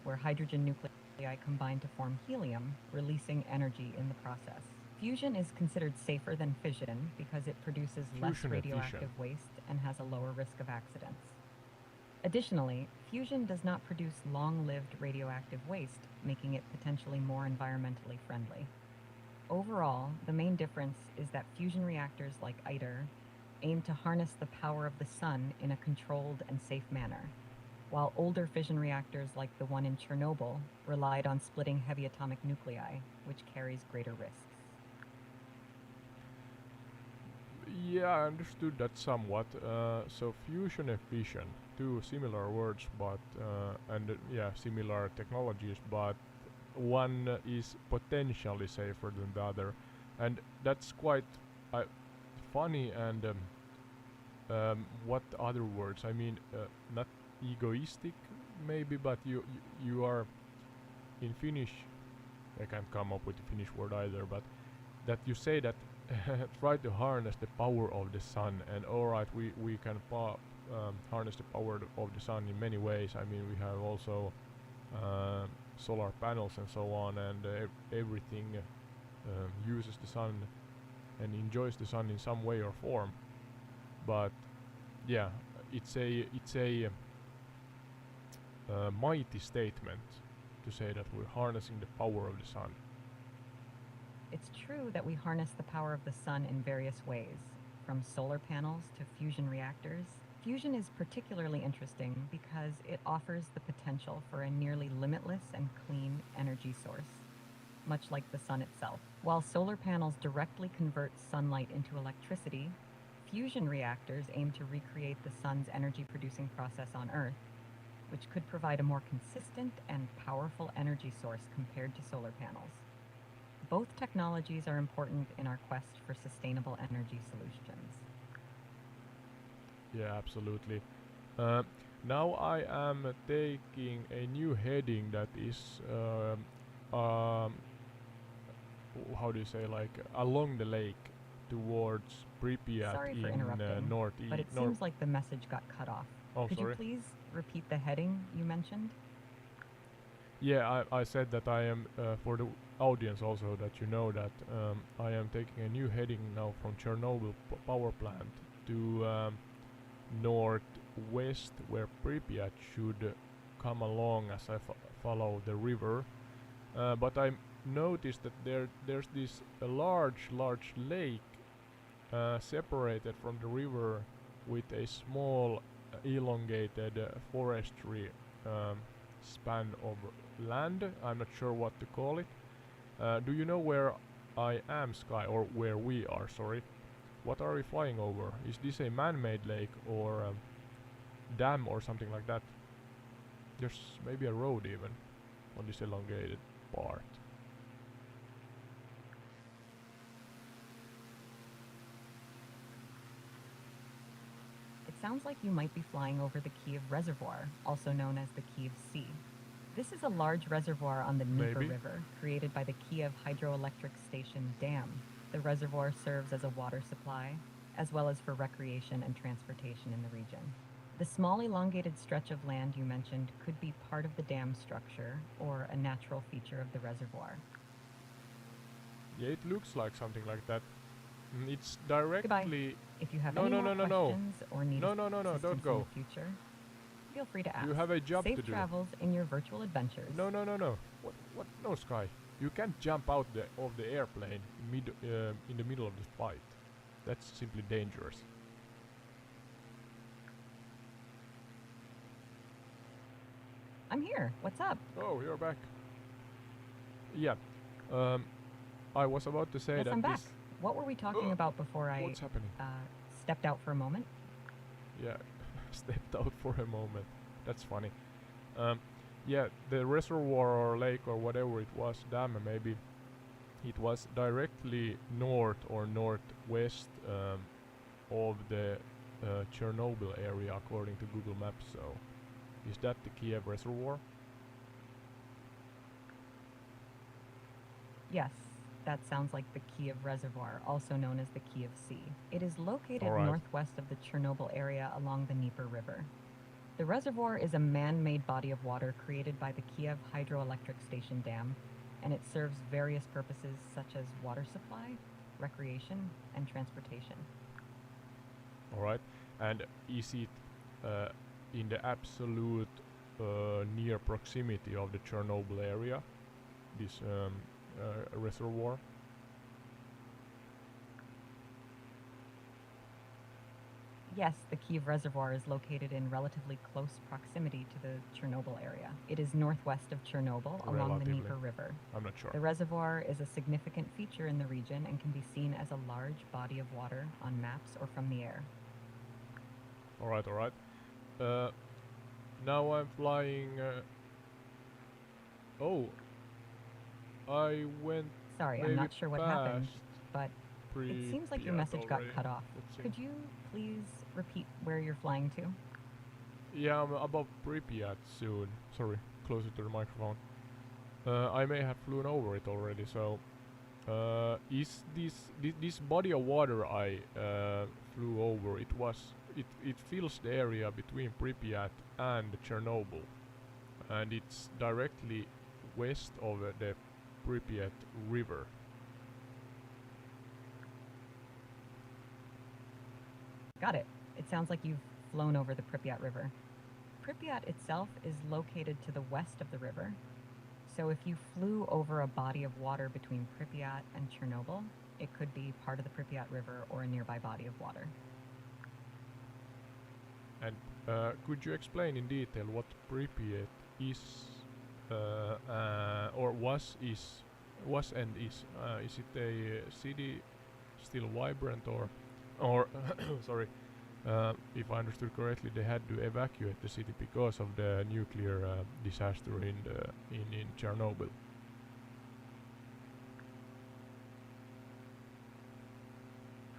where hydrogen nuclei nuclei combine to form helium, releasing energy in the process. Fusion is considered safer than fission because it produces less
Fusion and fission.
radioactive waste and has a lower risk of accidents. Additionally, fusion does not produce long-lived radioactive waste, making it potentially more environmentally friendly. Overall, the main difference is that fusion reactors like ITER aim to harness the power of the sun in a controlled and safe manner, while older fission reactors like the one in Chernobyl relied on splitting heavy atomic nuclei, which carries greater risks.
Yeah, I understood that somewhat. So fusion and fission, two similar words, but yeah, similar technologies, but one is potentially safer than the other, and that's quite uh, funny and what other words? I mean, not egoistic, maybe, but you are in Finnish. I can't come up with the Finnish word either, but that you say that try to harness the power of the sun, and all right, we can harness the power of the sun in many ways. I mean, we have also solar panels and so on, and everything uses the sun and enjoys the sun in some way or form. But yeah, it's a mighty statement to say that we're harnessing the power of the sun.
It's true that we harness the power of the sun in various ways, from solar panels to fusion reactors. Fusion is particularly interesting because it offers the potential for a nearly limitless and clean energy source, much like the sun itself. While solar panels directly convert sunlight into electricity, fusion reactors aim to recreate the sun's energy-producing process on Earth, which could provide a more consistent and powerful energy source compared to solar panels. Both technologies are important in our quest for sustainable energy solutions.
Yeah, absolutely. Now I am taking a new heading that is how do you say, like along the lake towards Pripyat
Sorry for
in
interrupting, but it seems like the message got cut off.
Oh,
Could
sorry.
you please repeat the heading you mentioned?
Yeah, I said that I am for the audience also, that you know that I am taking a new heading now from Chernobyl power plant to northwest, where Pripyat should come along as I follow the river. But I noticed that there's this large lake separated from the river with a small elongated forestry span of land. I'm not sure what to call it. Do you know where I am, Sky, or where we are? Sorry. What are we flying over? Is this a man-made lake or a dam or something like that? There's maybe a road even on this elongated part.
It sounds like you might be flying over the Kiev Reservoir, also known as the Kiev Sea. This is a large reservoir on the Dnieper
Maybe.
River, created by the Kiev Hydroelectric Station Dam. The reservoir serves as a water supply, as well as for recreation and transportation in the region. The small elongated stretch of land you mentioned could be part of the dam structure or a natural feature of the reservoir.
Yeah, it looks like something like that. It's directly.
Goodbye. If you have
No,
any
no,
more
no, no, no.
questions or need
No, no, no, no,
assistance
don't
in
go.
the future, feel free to ask.
You have a job
Safe
to do.
travels in your virtual adventures.
No, no, no, no. What? No, Sky. You can't jump out of the airplane in the middle of the flight. That's simply dangerous.
I'm here. What's up?
Oh, you're back. Yeah. Um, I was about to say
Yes,
that
I'm back.
this.
What were we talking about before I
What's happening?
stepped out for a moment?
Yeah, stepped out for a moment. That's funny. Yeah, the reservoir or lake or whatever it was, dam maybe, it was directly north or northwest of the Chernobyl area according to Google Maps. So, is that the Kiev reservoir?
Yes, that sounds like the Kiev Reservoir, also known as the Kiev Sea. It is located
Alright.
northwest of the Chernobyl area along the Dnieper River. The reservoir is a man-made body of water created by the Kiev Hydroelectric Station Dam, and it serves various purposes such as water supply, recreation, and transportation.
All right. And is it in the absolute near proximity of the Chernobyl area, this reservoir?
Yes, the Kiev Reservoir is located in relatively close proximity to the Chernobyl area. It is northwest of Chernobyl along the
Relatively.
Dnieper River.
I'm not sure.
The reservoir is a significant feature in the region and can be seen as a large body of water on maps or from the air.
All right, all right. Now I'm flying. Oh, I went.
Sorry, I'm
maybe
not sure what happened,
past
but it seems like your
Pripyat
message got
already.
cut off.
Let's see.
Could you please repeat where you're flying to?
Yeah, I'm above Pripyat soon. Sorry, closer to the microphone. I may have flown over it already. So, is this body of water I flew over? It fills the area between Pripyat and Chernobyl, and it's directly west of the Pripyat River.
Got it. It sounds like you've flown over the Pripyat River. Pripyat itself is located to the west of the river, so if you flew over a body of water between Pripyat and Chernobyl, it could be part of the Pripyat River or a nearby body of water.
And could you explain in detail what Pripyat is, or was and is? Is it a city still vibrant, or sorry, if I understood correctly, they had to evacuate the city because of the nuclear disaster in Chernobyl.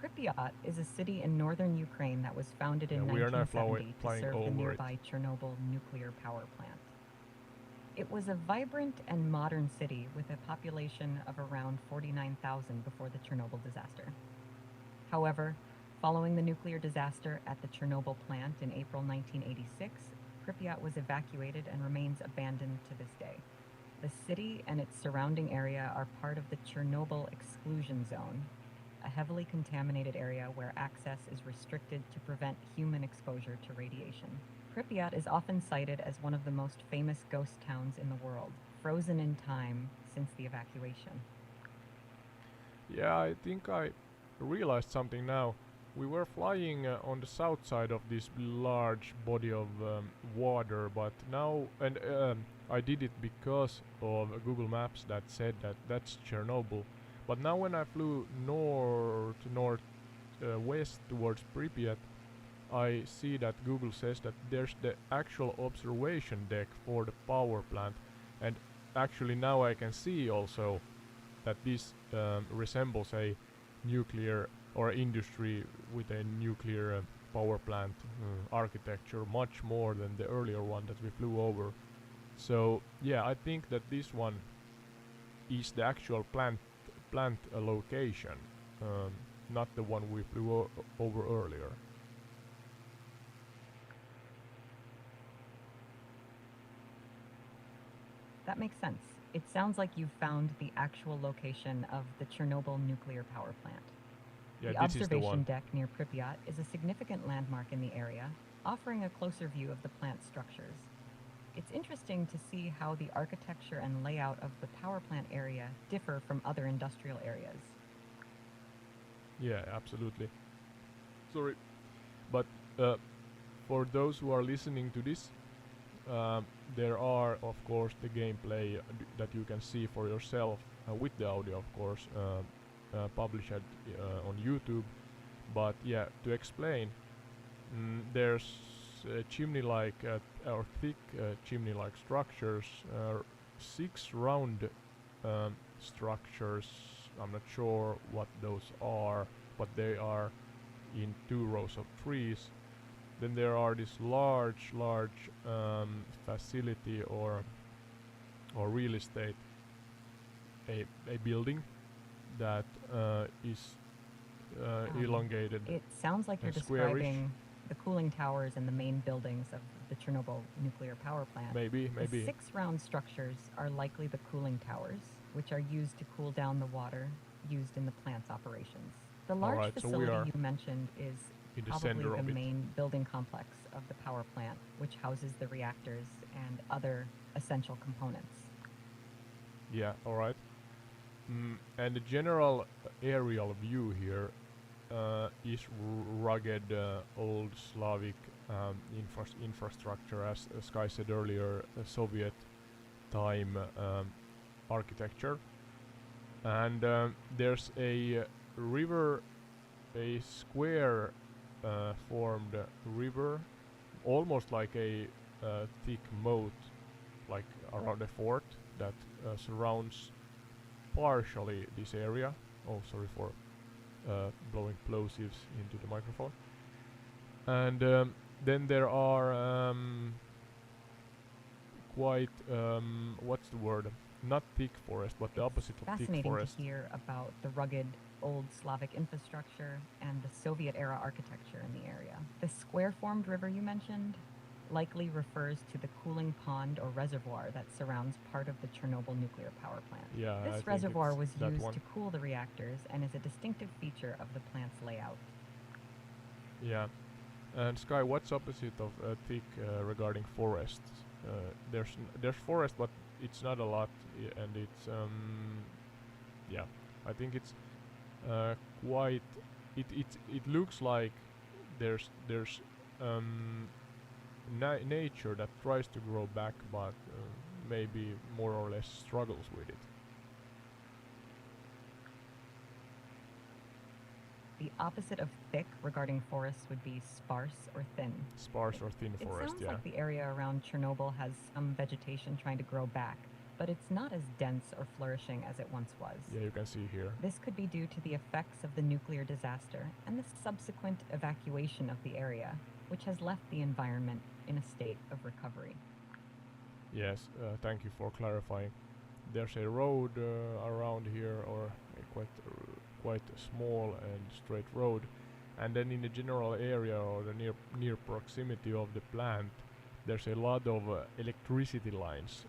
Pripyat is a city in northern Ukraine that was founded in
We are now
1970 to
flying
serve the
over it.
nearby Chernobyl nuclear power plant. It was a vibrant and modern city with a population of around 49,000 before the Chernobyl disaster. However, following the nuclear disaster at the Chernobyl plant in April 1986, Pripyat was evacuated and remains abandoned to this day. The city and its surrounding area are part of the Chernobyl exclusion zone, a heavily contaminated area where access is restricted to prevent human exposure to radiation. Pripyat is often cited as one of the most famous ghost towns in the world, frozen in time since the evacuation.
Yeah, I think I realized something now. We were flying on the south side of this large body of water, but now, and I did it because of Google Maps that said that that's Chernobyl. But now when I flew west towards Pripyat, I see that Google says that there's the actual observation deck for the power plant, and actually now I can see also that this resembles a nuclear or industry with a nuclear power plant architecture much more than the earlier one that we flew over. So yeah, I think that this one is the actual plant location, not the one we flew over earlier.
That makes sense. It sounds like you've found the actual location of the Chernobyl nuclear power plant.
Yeah,
The
this is the
observation
one.
deck near Pripyat is a significant landmark in the area, offering a closer view of the plant's structures. It's interesting to see how the architecture and layout of the power plant area differ from other industrial areas.
Yeah, absolutely. Sorry, but for those who are listening to this, there are of course the gameplay that you can see for yourself with the audio, of course, published on YouTube. But yeah, to explain, there's chimney-like or thick chimney-like structures, 6 round structures. I'm not sure what those are, but they are in 2 rows of trees. Then there are this large facility or real estate, a building that is elongated.
It sounds like you're
Squarish.
describing the cooling towers and the main buildings of the Chernobyl nuclear power plant.
Maybe.
The 6 round structures are likely the cooling towers, which are used to cool down the water used in the plant's operations. The large
Alright, so we
facility
are
you mentioned is
in the
probably
center
the
of it.
main building complex of the power plant, which houses the reactors and other essential components.
Yeah, alright. And the general aerial view here is rugged old Slavic infrastructure, as Sky said earlier, Soviet time architecture. And there's a river, a square formed river, almost like a thick moat, like around a fort that surrounds partially this area. Oh, sorry for blowing plosives into the microphone. And then there are quite what's the word? Not thick forest, but the opposite of thick
Fascinating
forest.
to hear about the rugged old Slavic infrastructure and the Soviet era architecture in the area. The square-formed river you mentioned likely refers to the cooling pond or reservoir that surrounds part of the Chernobyl nuclear power plant.
Yeah, I
This
think
reservoir
it's
was
that
used
one.
to cool the reactors and is a distinctive feature of the plant's layout.
Yeah. And Sky, what's opposite of thick regarding forests? There's forest, but it's not a lot, and it's yeah. I think it's quite. It looks like there's nature that tries to grow back, but maybe more or less struggles with it.
The opposite of thick regarding forests would be sparse or thin.
Sparse or thin
It
forest,
sounds
yeah.
like the area around Chernobyl has some vegetation trying to grow back, but it's not as dense or flourishing as it once was.
Yeah, you can see here.
This could be due to the effects of the nuclear disaster and the subsequent evacuation of the area, which has left the environment in a state of recovery.
Yes, thank you for clarifying. There's a road around here, or a quite small and straight road, and then in the general area or the near proximity of the plant, there's a lot of electricity lines.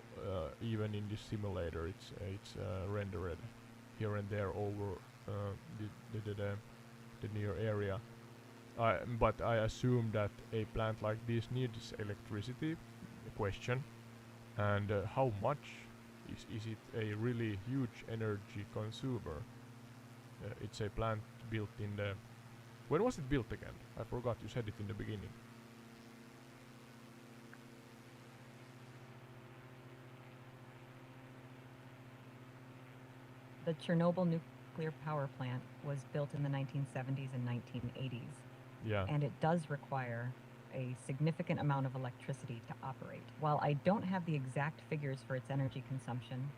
Even in this simulator, it's rendered here and there over the near area. But I assume that a plant like this needs electricity. Question. And how much is it a really huge energy consumer? It's a plant built in the... When was it built again? I forgot, you said it in the beginning.
The Chernobyl nuclear power plant was built in the 1970s and 1980s.
Yeah.
And it does require a significant amount of electricity to operate. While I don't have the exact figures for its energy consumption,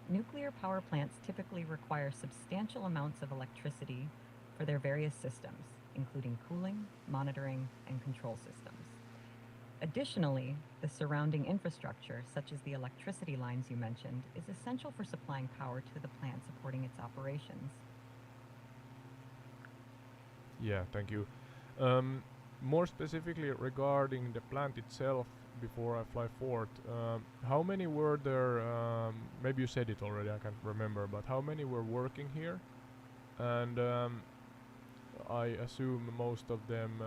nuclear power plants typically require substantial amounts of electricity for their various systems, including cooling, monitoring, and control systems. Additionally, the surrounding infrastructure, such as the electricity lines you mentioned, is essential for supplying power to the plant supporting its operations.
Yeah, thank you. More specifically regarding the plant itself, before I fly forward, how many were there? Maybe you said it already, I can't remember, but how many were working here? And I assume most of them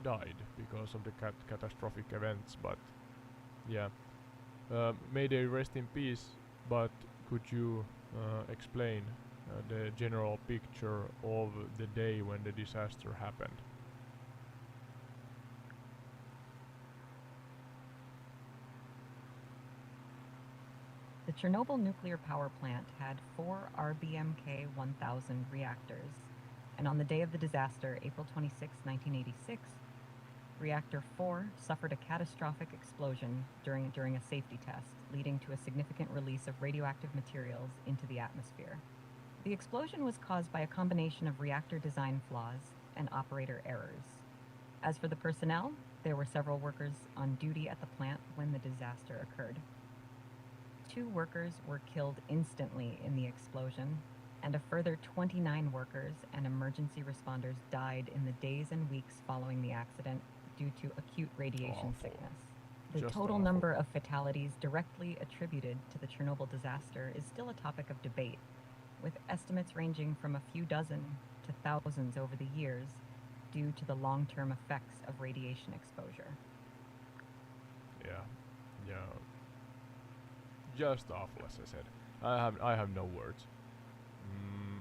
died because of the catastrophic events, but yeah. May they rest in peace, but could you explain the general picture of the day when the disaster happened?
The Chernobyl nuclear power plant had 4 RBMK-1000 reactors, and on the day of the disaster, April 26, 1986, Reactor 4 suffered a catastrophic explosion during a safety test, leading to a significant release of radioactive materials into the atmosphere. The explosion was caused by a combination of reactor design flaws and operator errors. As for the personnel, there were several workers on duty at the plant when the disaster occurred. 2 workers were killed instantly in the explosion, and a further 29 workers and emergency responders died in the days and weeks following the accident due to acute radiation
Awful.
sickness. The
Just
total
awful.
number of fatalities directly attributed to the Chernobyl disaster is still a topic of debate, with estimates ranging from a few dozen to thousands over the years due to the long-term effects of radiation exposure.
Yeah, yeah. Just awful, as I said. I have no words. Mm,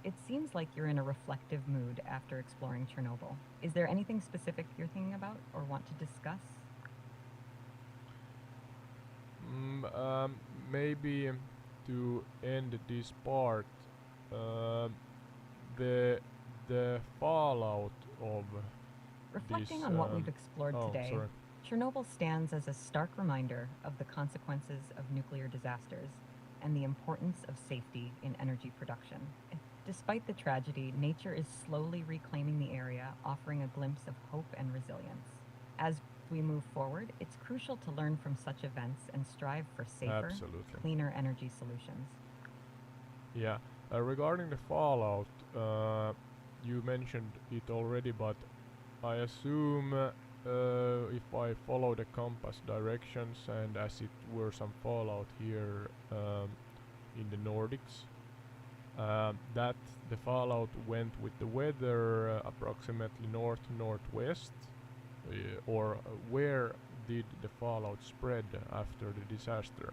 It seems like you're in a reflective mood after exploring Chernobyl. Is there anything specific you're thinking about or want to discuss?
Maybe to end this part, um, the the fallout of
Reflecting
this.
on what we've explored
Oh,
today,
sorry.
Chernobyl stands as a stark reminder of the consequences of nuclear disasters and the importance of safety in energy production. Despite the tragedy, nature is slowly reclaiming the area, offering a glimpse of hope and resilience. As we move forward, it's crucial to learn from such events and strive for safer,
Absolutely.
cleaner energy solutions.
Yeah. Regarding the fallout, you mentioned it already, but I assume if I follow the compass directions and as it were some fallout here in the Nordics, that the fallout went with the weather approximately north-northwest, or where did the fallout spread after the disaster?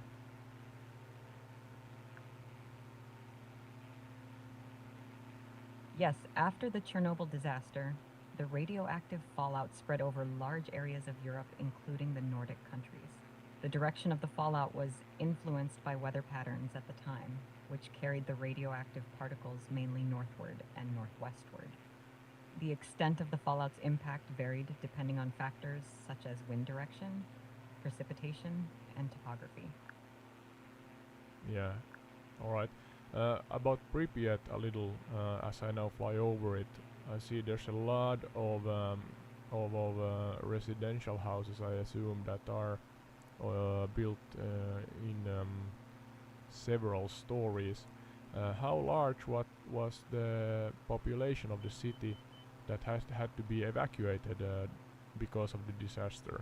Yes, after the Chernobyl disaster, the radioactive fallout spread over large areas of Europe, including the Nordic countries. The direction of the fallout was influenced by weather patterns at the time, which carried the radioactive particles mainly northward and northwestward. The extent of the fallout's impact varied depending on factors such as wind direction, precipitation, and topography.
Yeah, alright. About Pripyat a little, as I now fly over it, I see there's a lot of residential houses, I assume, that are built in several stories. How large was the population of the city that had to be evacuated because of the disaster?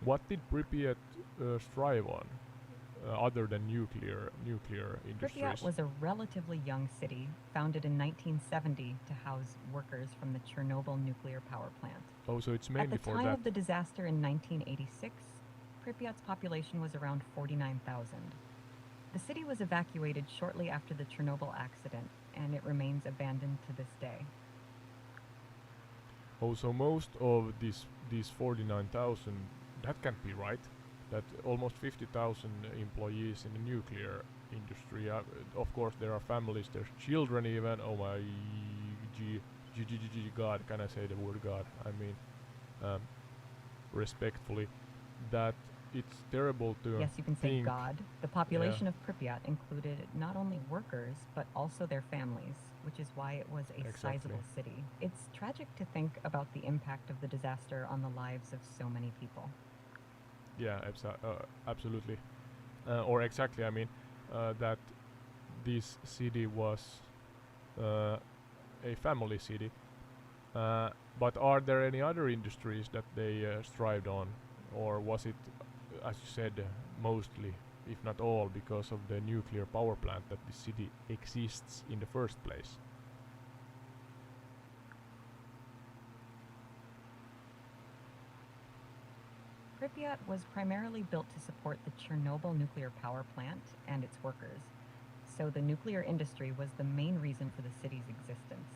What did Pripyat strive on? Other than nuclear industries.
Pripyat was a relatively young city, founded in 1970 to house workers from the Chernobyl nuclear power plant.
Oh, so it's mainly
At the
for
time
that.
of the disaster in 1986, Pripyat's population was around 49,000. The city was evacuated shortly after the Chernobyl accident, and it remains abandoned to this day.
Oh, so most of these 49,000, that can't be right. That almost 50,000 employees in the nuclear industry. Of course, there are families, there's children even. Oh my God, can I say the word God? I mean, um, respectfully, that it's terrible to
Yes, you can say
think.
God. The population of Pripyat included not only workers, but also their families, which is why it was a
Exactly.
sizable city. It's tragic to think about the impact of the disaster on the lives of so many people.
Yeah, absolutely. Or exactly, I mean, that this city was a family city. But are there any other industries that they strived on? Or was it, as you said, mostly, if not all, because of the nuclear power plant that the city exists in the first place?
Pripyat was primarily built to support the Chernobyl nuclear power plant and its workers, so the nuclear industry was the main reason for the city's existence.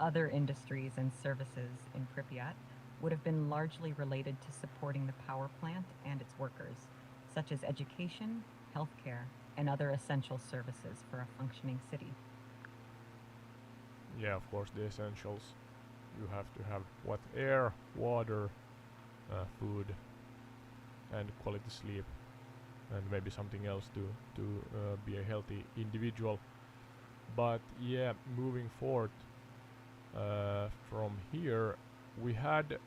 Other industries and services in Pripyat would have been largely related to supporting the power plant and its workers, such as education, healthcare, and other essential services for a functioning city.
Yeah, of course, the essentials. You have to have what? Air, water, food, and quality sleep, and maybe something else to be a healthy individual. But yeah, moving forward from here, we had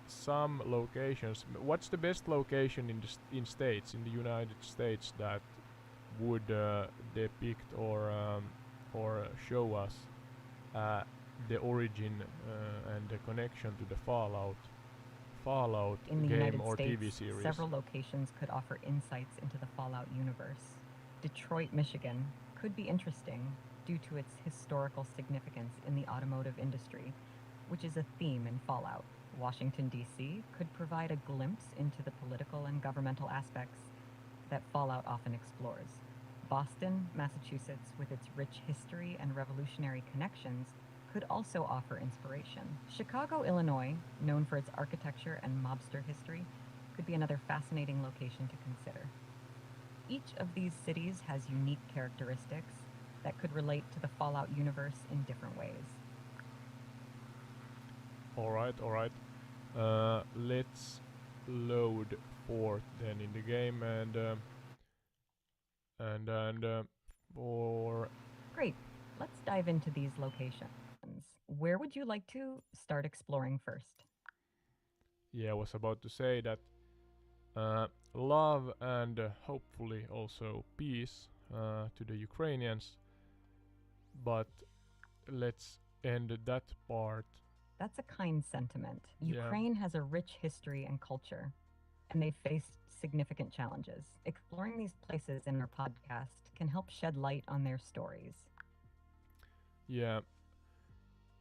some locations. What's the best location in the in States, in the United States, that would depict or show us uh, the origin and the connection to the Fallout
In the
game
United
or
States,
TV series.
several locations could offer insights into the Fallout universe. Detroit, Michigan could be interesting due to its historical significance in the automotive industry, which is a theme in Fallout. Washington, D.C. could provide a glimpse into the political and governmental aspects that Fallout often explores. Boston, Massachusetts, with its rich history and revolutionary connections, could also offer inspiration. Chicago, Illinois, known for its architecture and mobster history, could be another fascinating location to consider. Each of these cities has unique characteristics that could relate to the Fallout universe in different ways.
Alright. Let's load forth then in the game and for
Great. Let's dive into these locations. Where would you like to start exploring first?
I was about to say that love and hopefully also peace to the Ukrainians, but let's end that part.
That's a kind sentiment.
Yeah.
Ukraine has a rich history and culture, and they've faced significant challenges. Exploring these places in our podcast can help shed light on their stories.
Yeah,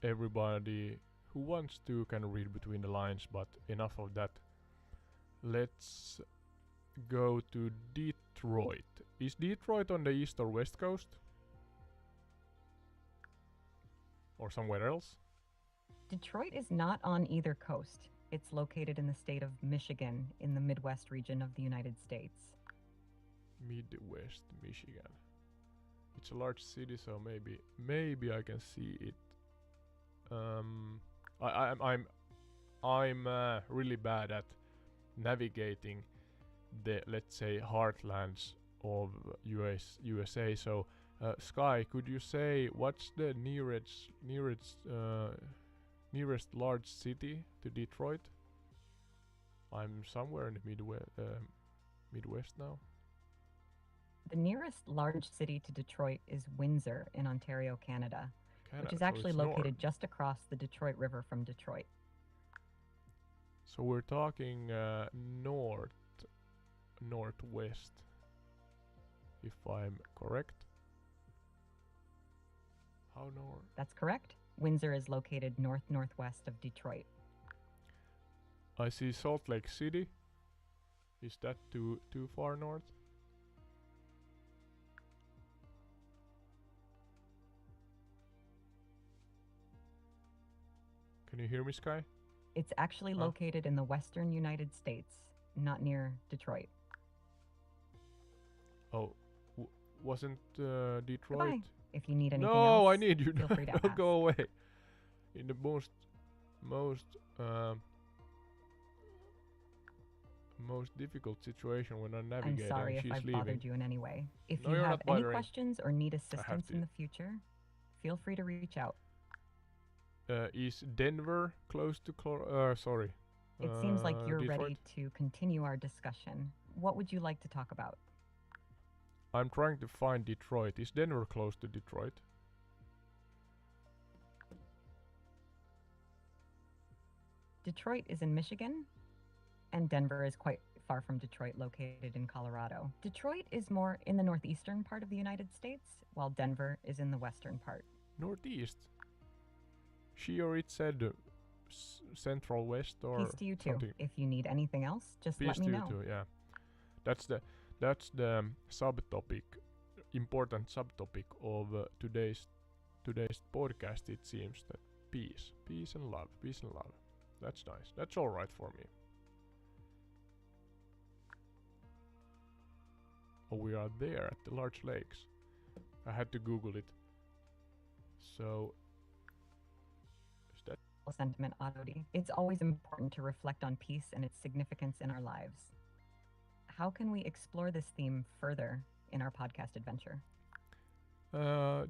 everybody who wants to can read between the lines, but enough of that. Let's go to Detroit. Is Detroit on the east or west coast? Or somewhere else?
Detroit is not on either coast. It's located in the state of Michigan in the Midwest region of the United States.
Midwest Michigan. It's a large city, so maybe I can see it. I'm really bad at navigating the, let's say, heartlands of USA. So, Sky, could you say what's the nearest large city to Detroit? I'm somewhere in the Midwest now.
The nearest large city to Detroit is Windsor in Ontario, Canada, which is actually located just across the Detroit River from Detroit.
So we're talking northwest, if I'm correct. How north?
That's correct. Windsor is located northwest of Detroit.
I see Salt Lake City. Is that too far north? Can you hear me, Sky?
It's actually located in the western United States, not near Detroit.
Oh, wasn't Detroit?
Goodbye. If you need anything
No,
else,
I need you.
feel free to ask.
Go away. In the most difficult situation when I'm navigating.
I'm sorry if
she's
I've
leaving.
bothered you in any way. If
No,
you
you're
have
not
any
bothering.
questions or need assistance in the future, feel free to reach out.
Is Denver close to sorry.
It seems like you're
Detroit?
ready to continue our discussion. What would you like to talk about?
I'm trying to find Detroit. Is Denver close to Detroit?
Detroit is in Michigan, and Denver is quite far from Detroit, located in Colorado. Detroit is more in the northeastern part of the United States, while Denver is in the western part.
Northeast. She or it said central west or
Peace to you too.
something.
If you need anything else, just
Peace
let me
to
know.
you too, yeah. That's the subtopic, important subtopic of today's podcast. It seems that peace and love. That's nice. That's all right for me. Oh, we are there at the large lakes. I had to Google it. So, is that
Sentiment oddity. It's always important to reflect on peace and its significance in our lives. How can we explore this theme further in our podcast adventure?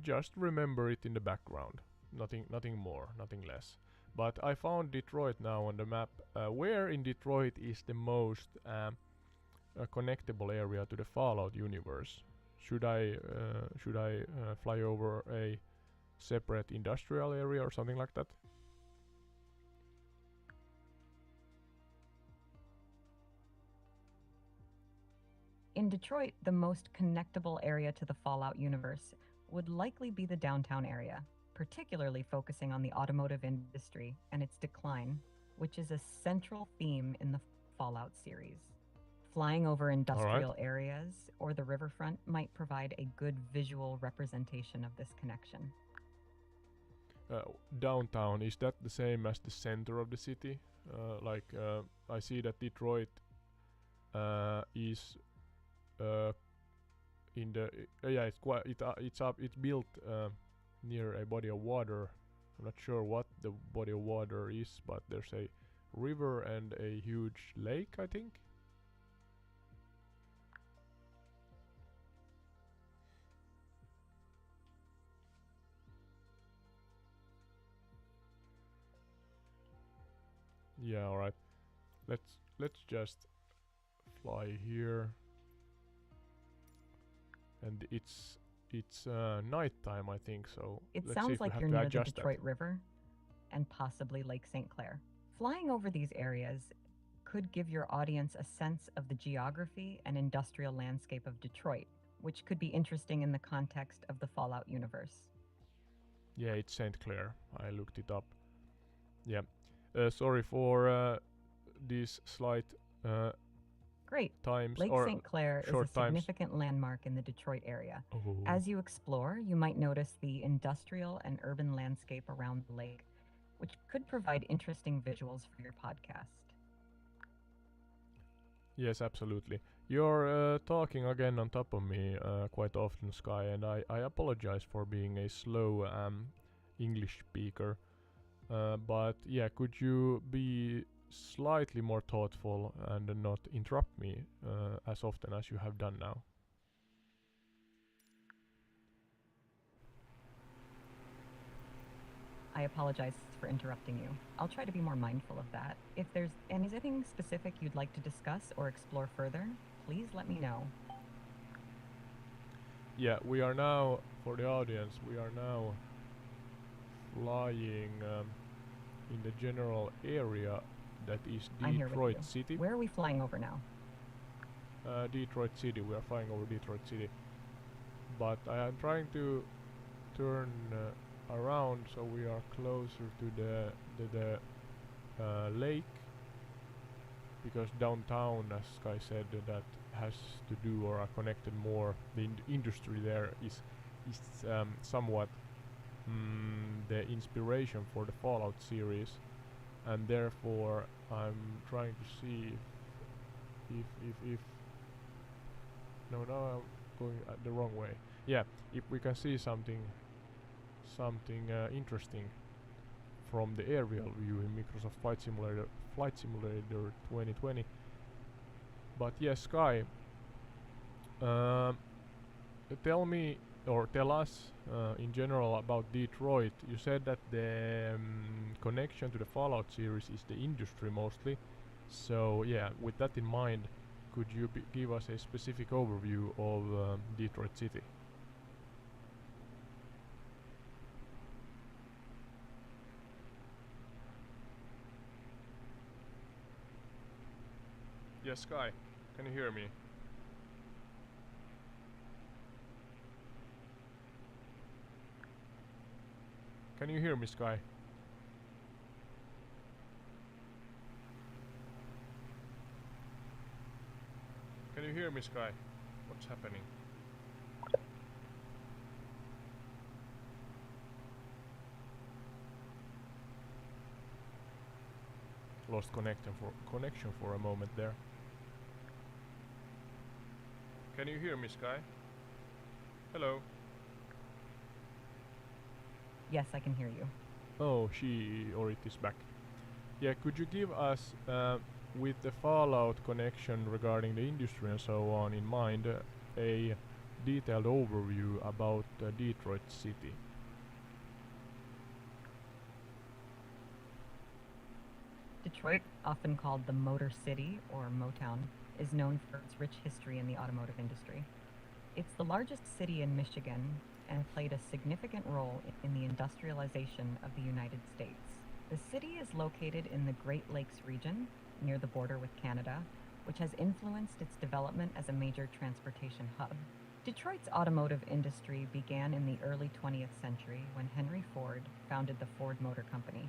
just remember it in the background. Nothing more, nothing less. But I found Detroit now on the map. Where in Detroit is the most connectable area to the Fallout universe? Should I fly over a separate industrial area or something like that?
In Detroit, the most connectable area to the Fallout universe would likely be the downtown area, particularly focusing on the automotive industry and its decline, which is a central theme in the Fallout series. Flying over industrial areas or the riverfront might provide a good visual representation of this connection.
Downtown, is that the same as the center of the city? I see that Detroit is in the it's built near a body of water. I'm not sure what the body of water is, but there's a river and a huge lake, I think. Yeah, all right. Let's just fly here. And it's nighttime, I think, so
It
let's see
sounds
if we
like
have
you're
to
near the
adjust that.
Detroit River and possibly Lake St. Clair. Flying over these areas could give your audience a sense of the geography and industrial landscape of Detroit, which could be interesting in the context of the Fallout universe.
Yeah, it's St. Clair. I looked it up. Yeah. Sorry for these slight
Great.
times
Lake
or
St. Clair is a
short times.
significant landmark in the Detroit area.
Oh.
As you explore, you might notice the industrial and urban landscape around the lake, which could provide interesting visuals for your podcast.
Yes, absolutely. You're talking again on top of me quite often, Sky, and I apologize for being a slow English speaker. But yeah, could you be slightly more thoughtful and not interrupt me as often as you have done now?
I apologize for interrupting you. I'll try to be more mindful of that. If there's anything specific you'd like to discuss or explore further, please let me know.
Yeah, we are now, for the audience, we are now flying in the general area that is
I'm here with
Detroit
you.
City.
Where are we flying over now?
Detroit City, we are flying over Detroit City. But I am trying to turn around so we are closer to the lake, because downtown, as Sky said, that has to do or are connected more. The industry there is somewhat the inspiration for the Fallout series, and therefore I'm trying to see if no, now I'm going the wrong way. Yeah, if we can see something interesting from the aerial view in Microsoft Flight Simulator 2020. But yes, Sky, tell me or tell us in general about Detroit. You said that the connection to the Fallout series is the industry mostly. So yeah, with that in mind, could you give us a specific overview of Detroit City? Yes, Sky, can you hear me? Can you hear me, Sky? Can you hear me, Sky? What's happening? Lost connection for a moment there. Can you hear me, Sky? Hello?
Yes, I can hear you.
Oh, she or it is back. Yeah, could you give us, with the Fallout connection regarding the industry and so on in mind, a detailed overview about Detroit City?
Detroit, often called the Motor City or Motown, is known for its rich history in the automotive industry. It's the largest city in Michigan and played a significant role in the industrialization of the United States. The city is located in the Great Lakes region, near the border with Canada, which has influenced its development as a major transportation hub. Detroit's automotive industry began in the early 20th century when Henry Ford founded the Ford Motor Company.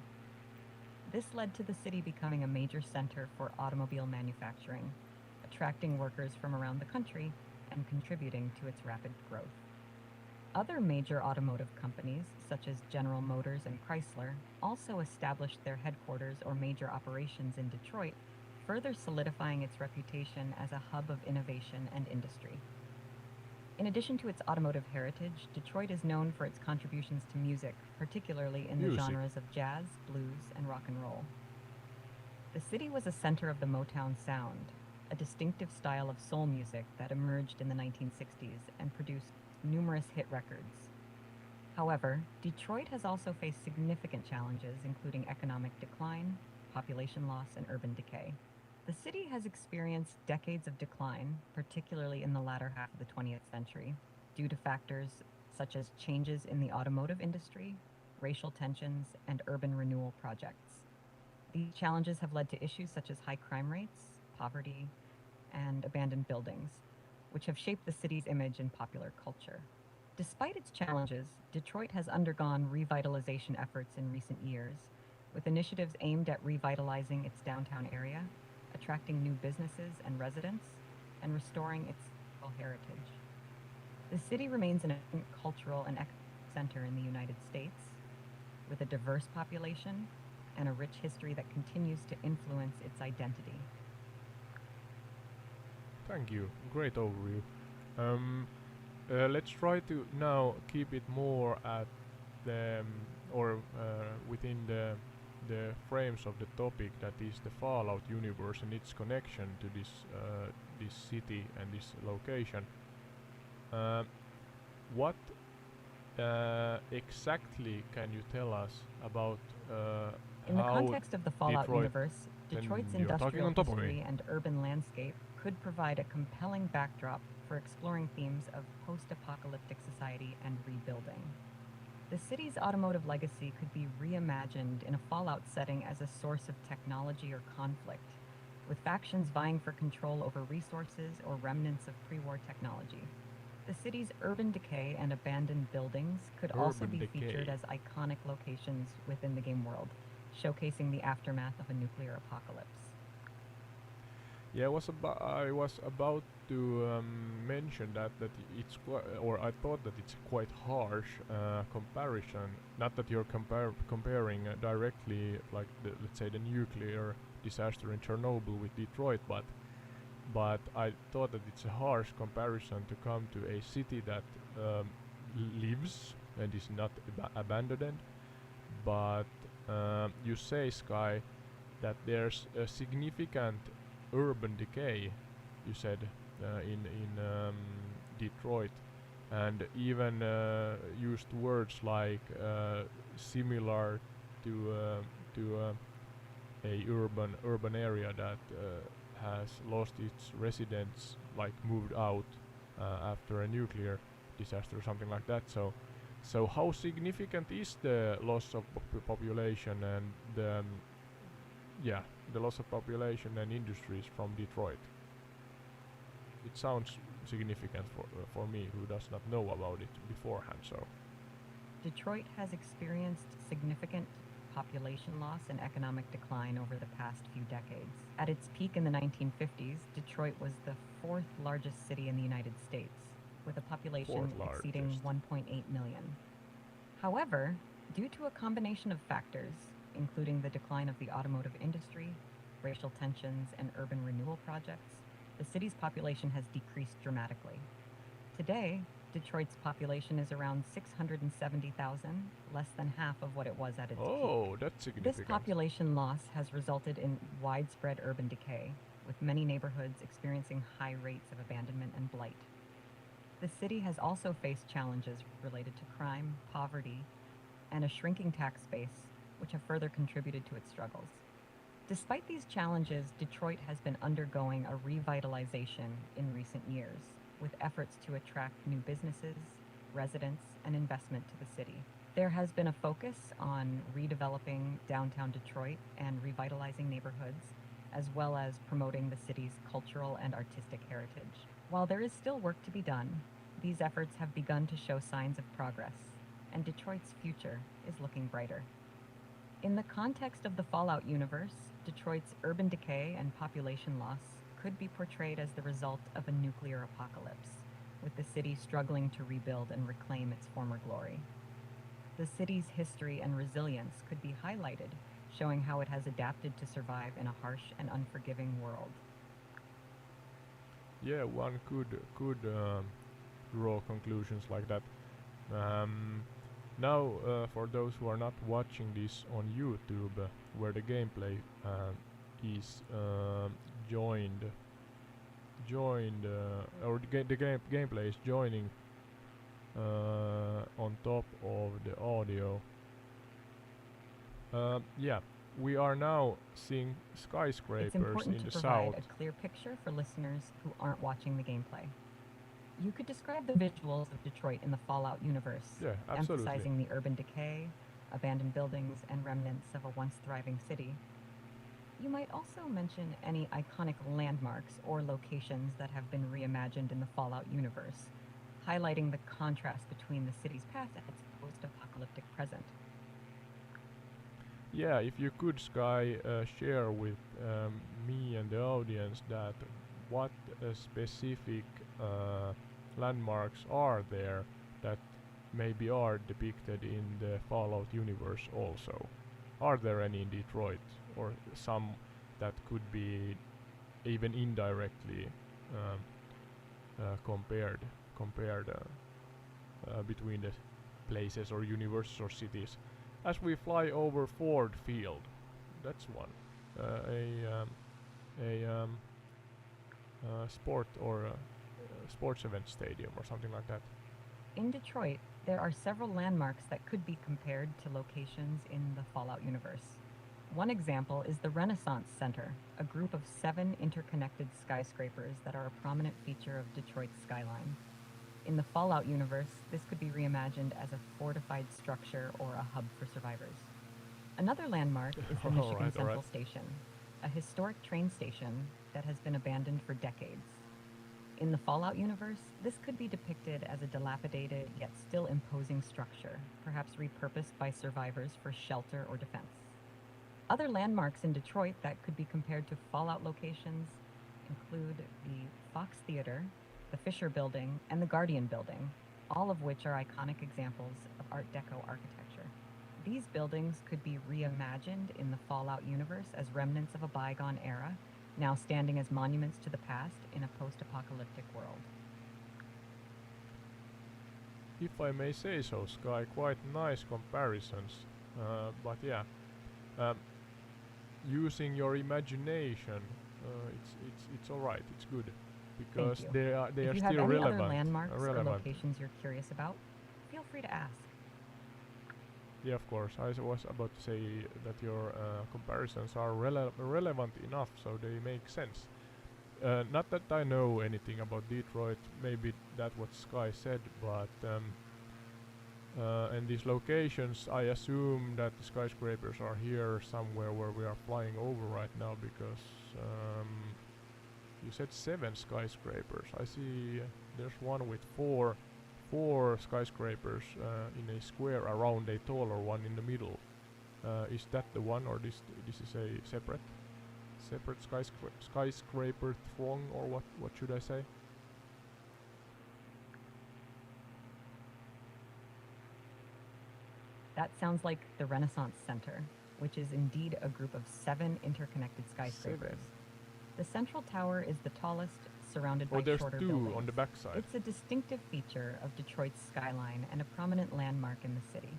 This led to the city becoming a major center for automobile manufacturing, attracting workers from around the country and contributing to its rapid growth. Other major automotive companies, such as General Motors and Chrysler, also established their headquarters or major operations in Detroit, further solidifying its reputation as a hub of innovation and industry. In addition to its automotive heritage, Detroit is known for its contributions to music, particularly in the genres of jazz, blues, and rock and roll. The city was a center of the Motown sound, a distinctive style of soul music that emerged in the 1960s and produced numerous hit records. However, Detroit has also faced significant challenges, including economic decline, population loss, and urban decay. The city has experienced decades of decline, particularly in the latter half of the 20th century, due to factors such as changes in the automotive industry, racial tensions, and urban renewal projects. These challenges have led to issues such as high crime rates, poverty, and abandoned buildings, which have shaped the city's image in popular culture. Despite its challenges, Detroit has undergone revitalization efforts in recent years, with initiatives aimed at revitalizing its downtown area, attracting new businesses and residents, and restoring its cultural heritage. The city remains an important cultural and economic center in the United States, with a diverse population and a rich history that continues to influence its identity.
Thank you. Great overview. Let's try to now keep it more at the within the frames of the topic, that is the Fallout universe and its connection to this city and this location. What exactly can you tell us about
In the
how
context of the Fallout
Detroit-
universe,
then
Detroit's
you're talking
industrial
on top of me.
history and urban landscape could provide a compelling backdrop for exploring themes of post-apocalyptic society and rebuilding. The city's automotive legacy could be reimagined in a Fallout setting as a source of technology or conflict, with factions vying for control over resources or remnants of pre-war technology. The city's urban decay and abandoned buildings could also
Urban
be
decay.
featured as iconic locations within the game world, showcasing the aftermath of a nuclear apocalypse.
Yeah, I was about to mention that it's quite, or I thought that it's quite harsh comparison. Not that you're comparing directly, like let's say the nuclear disaster in Chernobyl with Detroit, but I thought that it's a harsh comparison to come to a city that lives and is not abandoned, but you say, Sky, that there's a significant urban decay, you said, in Detroit, and even used words like similar to a urban area that has lost its residents, like moved out after a nuclear disaster or something like that. So how significant is the loss of population and the loss of population and industries from Detroit? It sounds significant for me, who does not know about it beforehand. So
Detroit has experienced significant population loss and economic decline over the past few decades. At its peak in the 1950s, Detroit was the fourth largest city in the United States, with a population
Fourth
exceeding
largest.
1.8 million. However, due to a combination of factors, including the decline of the automotive industry, racial tensions, and urban renewal projects, the city's population has decreased dramatically. Today, Detroit's population is around 670,000, less than half of what it was at its peak.
oh, that's significant.
This population loss has resulted in widespread urban decay, with many neighborhoods experiencing high rates of abandonment and blight. The city has also faced challenges related to crime, poverty, and a shrinking tax base, which have further contributed to its struggles. Despite these challenges, Detroit has been undergoing a revitalization in recent years. with efforts to attract new businesses, residents, and investment to the city. There has been a focus on redeveloping downtown Detroit and revitalizing neighborhoods, as well as promoting the city's cultural and artistic heritage. While there is still work to be done, these efforts have begun to show signs of progress, and Detroit's future is looking brighter. In the context of the Fallout universe, Detroit's urban decay and population loss could be portrayed as the result of a nuclear apocalypse, with the city struggling to rebuild and reclaim its former glory. The city's history and resilience could be highlighted, showing how it has adapted to survive in a harsh and unforgiving world.
Yeah, one could draw conclusions like that. Now, for those who are not watching this on YouTube, where the gameplay is joined, or the gameplay is joining on top of the audio. Yeah, we are now seeing
It's
skyscrapers
important
in
to
the
provide
south.
a clear picture for listeners who aren't watching the gameplay. You could describe the visuals of Detroit in the Fallout universe,
Yeah, absolutely.
emphasizing the urban decay, abandoned buildings, and remnants of a once thriving city. You might also mention any iconic landmarks or locations that have been reimagined in the Fallout universe, highlighting the contrast between the city's past and its post-apocalyptic present.
Yeah, if you could, Sky, share with me and the audience that what specific landmarks are there that maybe are depicted in the Fallout universe also. Are there any in Detroit, or some that could be even indirectly um, compared between the places or universes or cities? As we fly over Ford Field, that's one. A sport or sports event stadium or something like that.
In Detroit, there are several landmarks that could be compared to locations in the Fallout universe. One example is the Renaissance Center, a group of 7 interconnected skyscrapers that are a prominent feature of Detroit's skyline. In the Fallout universe, this could be reimagined as a fortified structure or a hub for survivors. Another landmark is the Michigan
Alright,
Central
alright.
Station, a historic train station that has been abandoned for decades. In the Fallout universe, this could be depicted as a dilapidated yet still imposing structure, perhaps repurposed by survivors for shelter or defense. Other landmarks in Detroit that could be compared to Fallout locations include the Fox Theater, the Fisher Building, and the Guardian Building, all of which are iconic examples of Art Deco architecture. These buildings could be reimagined in the Fallout universe as remnants of a bygone era, now standing as monuments to the past in a post-apocalyptic world.
If I may say so, Sky, quite nice comparisons. But yeah, um, using your imagination, it's all right. It's good because
Thank you.
they
If
are
you have
still
any
relevant.
other landmarks or
relevant.
locations you're curious about, feel free to ask.
Yeah, of course. Was about to say that your comparisons are relevant enough, so they make sense. Not that I know anything about Detroit. Maybe that's what Sky said, but and these locations, I assume that the skyscrapers are here somewhere where we are flying over right now, because you said 7 skyscrapers. I see there's one with four skyscrapers in a square around a taller one in the middle. Is that the one, or this is a separate skyscraper throng, or what should I say?
That sounds like the Renaissance Center, which is indeed a group of 7 interconnected skyscrapers.
7.
The central tower is the tallest, surrounded
Oh,
by
there's
shorter
2
buildings.
on the backside.
It's a distinctive feature of Detroit's skyline and a prominent landmark in the city.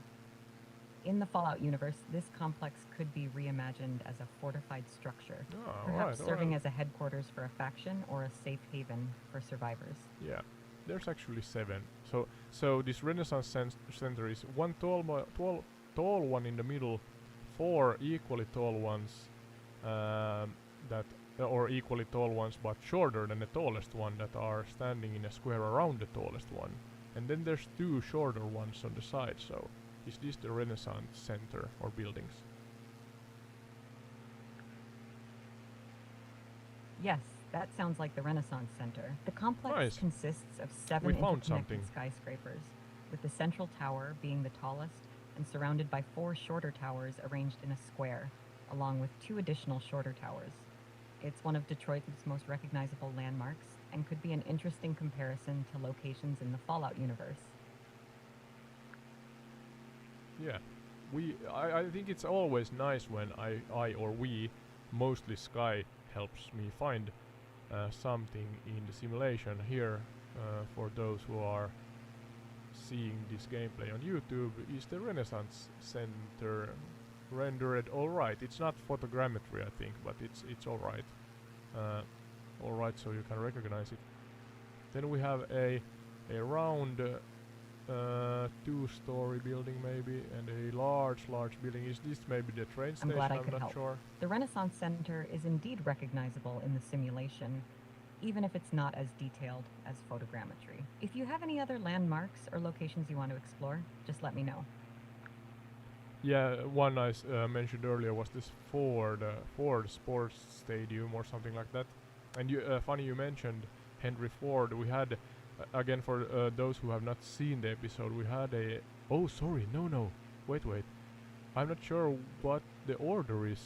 In the Fallout universe, this complex could be reimagined as a fortified structure, perhaps serving as a headquarters for a faction or a safe haven for survivors.
Yeah, there's actually 7. So this Renaissance center is one tall one in the middle, 4 equally tall ones that or equally tall ones, but shorter than the tallest one, that are standing in a square around the tallest one. And then there's two shorter ones on the side. So is this the Renaissance Center or buildings?
Yes, that sounds like the Renaissance Center. The complex
Nice.
consists of
We
seven
found
interconnected
something.
skyscrapers, with the central tower being the tallest and surrounded by four shorter towers arranged in a square, along with two additional shorter towers. It's one of Detroit's most recognizable landmarks and could be an interesting comparison to locations in the Fallout universe.
Yeah, I think it's always nice when I or we, mostly Sky, helps me find something in the simulation here. For those who are seeing this gameplay on YouTube, is the Renaissance Center rendered alright? It's not photogrammetry, I think, but it's alright. Alright, so you can recognize it. Then we have a round two-story building maybe, and a large building. Is this maybe the train
I'm
station?
glad I
I'm
could
not
help.
sure.
The Renaissance Center is indeed recognizable in the simulation, even if it's not as detailed as photogrammetry. If you have any other landmarks or locations you want to explore, just let me know.
Yeah, one I mentioned earlier was this Ford Sports Stadium or something like that. And funny you mentioned Henry Ford. We had again, for those who have not seen the episode, we had a. Oh, sorry, no, wait. I'm not sure what the order is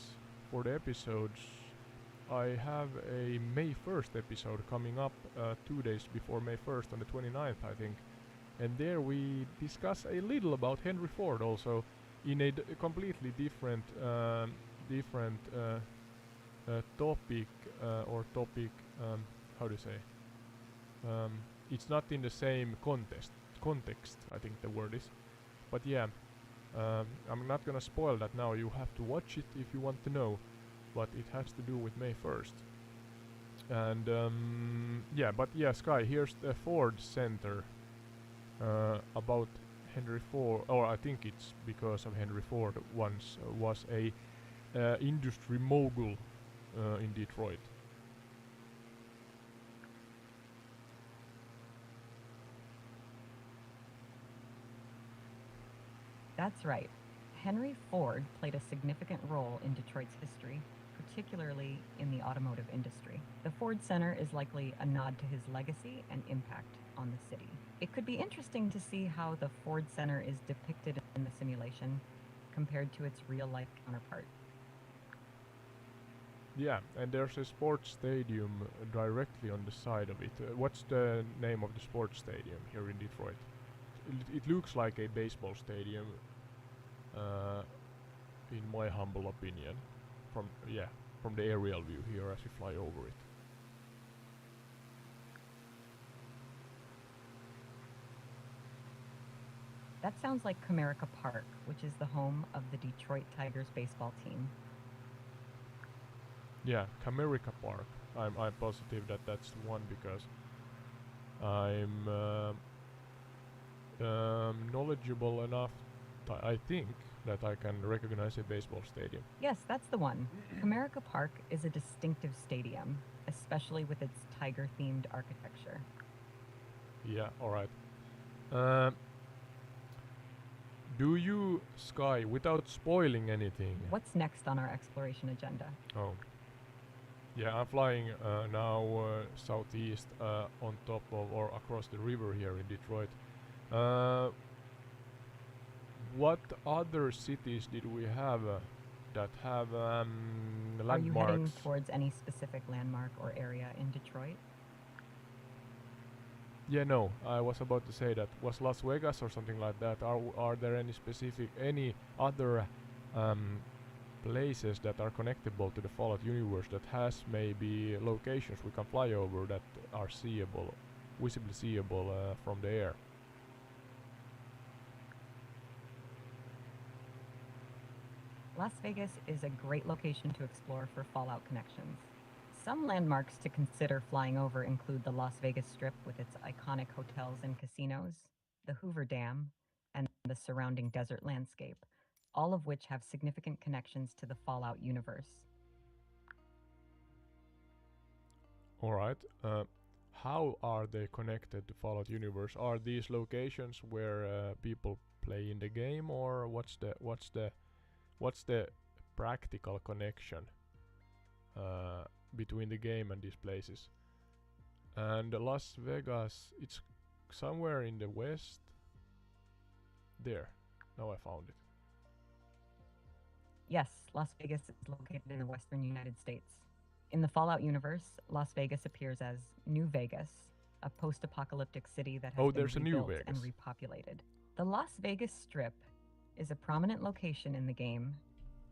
for the episodes. I have a May 1st episode coming up 2 days before May 1st on the 29th, I think. And there we discuss a little about Henry Ford also, in a completely different topic or topic. How do you say? It's not in the same context, I think the word is. But yeah, I'm not gonna spoil that now. You have to watch it if you want to know. But it has to do with May 1st. And yeah, but yeah, Sky, here's the Ford Center about Henry Ford, or I think it's because of Henry Ford once was a industry mogul in Detroit.
That's right. Henry Ford played a significant role in Detroit's history, particularly in the automotive industry. The Ford Center is likely a nod to his legacy and impact on the city. It could be interesting to see how the Ford Center is depicted in the simulation compared to its real-life counterpart.
Yeah, and there's a sports stadium directly on the side of it. What's the name of the sports stadium here in Detroit? It looks like a baseball stadium, in my humble opinion, from the aerial view here as we fly over it.
That sounds like Comerica Park, which is the home of the Detroit Tigers baseball team.
Yeah, Comerica Park. I'm positive that that's the one because I'm knowledgeable enough, I think, that I can recognize a baseball stadium.
Yes, that's the one. Comerica Park is a distinctive stadium, especially with its tiger-themed architecture.
Yeah, alright. Do you, Sky, without spoiling anything?
What's next on our exploration agenda?
Oh. Yeah, I'm flying now southeast on top of or across the river here in Detroit. What other cities did we have that have landmarks?
Are you heading towards any specific landmark or area in Detroit?
Yeah, no. I was about to say that. Was Las Vegas or something like that? Are there any other places that are connectable to the Fallout universe that has maybe locations we can fly over that are seeable, visibly seeable from the air?
Las Vegas is a great location to explore for Fallout connections. Some landmarks to consider flying over include the Las Vegas Strip with its iconic hotels and casinos, the Hoover Dam, and the surrounding desert landscape, all of which have significant connections to the Fallout universe.
All right. How are they connected to Fallout universe? Are these locations where people play in the game, or what's the practical connection between the game and these places? And Las Vegas, it's somewhere in the west. There. Now I found it.
Yes, Las Vegas is located in the western United States. In the Fallout universe, Las Vegas appears as New Vegas, a post-apocalyptic city that has been
there's a New
rebuilt and
Vegas.
repopulated. The Las Vegas Strip is a prominent location in the game,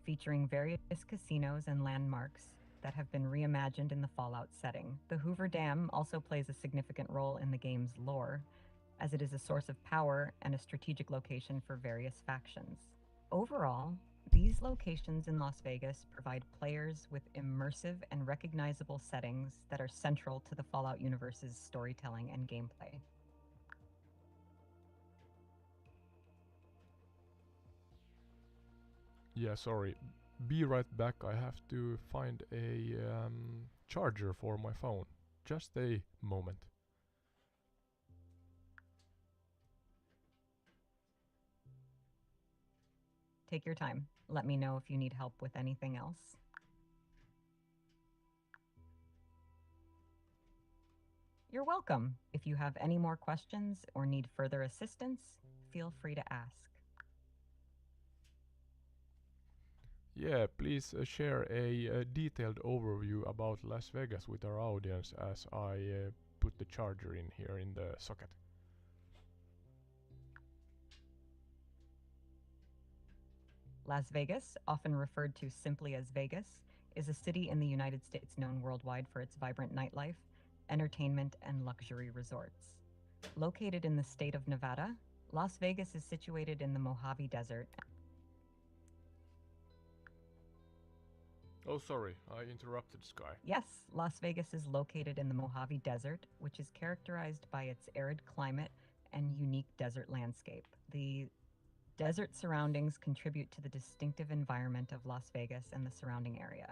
featuring various casinos and landmarks that have been reimagined in the Fallout setting. The Hoover Dam also plays a significant role in the game's lore, as it is a source of power and a strategic location for various factions. Overall, these locations in Las Vegas provide players with immersive and recognizable settings that are central to the Fallout universe's storytelling and gameplay.
Yeah, sorry. Be right back. I have to find a charger for my phone. Just a moment.
Take your time. Let me know if you need help with anything else. You're welcome. If you have any more questions or need further assistance, feel free to ask.
Yeah, please share a detailed overview about Las Vegas with our audience as I put the charger in here in the socket.
Las Vegas, often referred to simply as Vegas, is a city in the United States known worldwide for its vibrant nightlife, entertainment, and luxury resorts. Located in the state of Nevada, Las Vegas is situated in the Mojave Desert.
Oh, sorry, I interrupted Sky.
Yes, Las Vegas is located in the Mojave Desert, which is characterized by its arid climate and unique desert landscape. The desert surroundings contribute to the distinctive environment of Las Vegas and the surrounding area.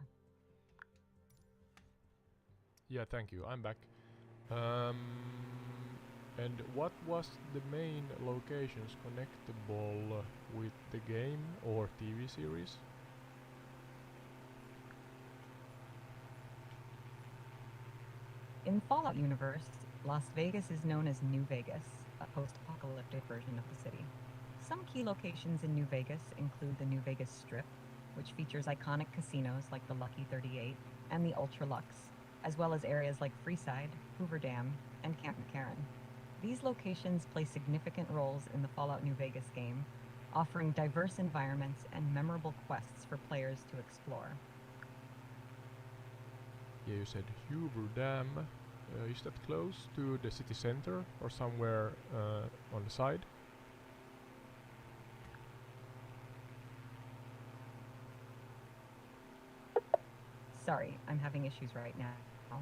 Yeah, thank you. I'm back. And what was the main locations connectable with the game or TV series?
In Fallout universe, Las Vegas is known as New Vegas, a post-apocalyptic version of the city. Some key locations in New Vegas include the New Vegas Strip, which features iconic casinos like the Lucky 38 and the Ultra Lux, as well as areas like Freeside, Hoover Dam, and Camp McCarran. These locations play significant roles in the Fallout New Vegas game, offering diverse environments and memorable quests for players to explore.
Yeah, you said Hoover Dam. Is that close to the city center or somewhere on the side?
Sorry, I'm having issues right now.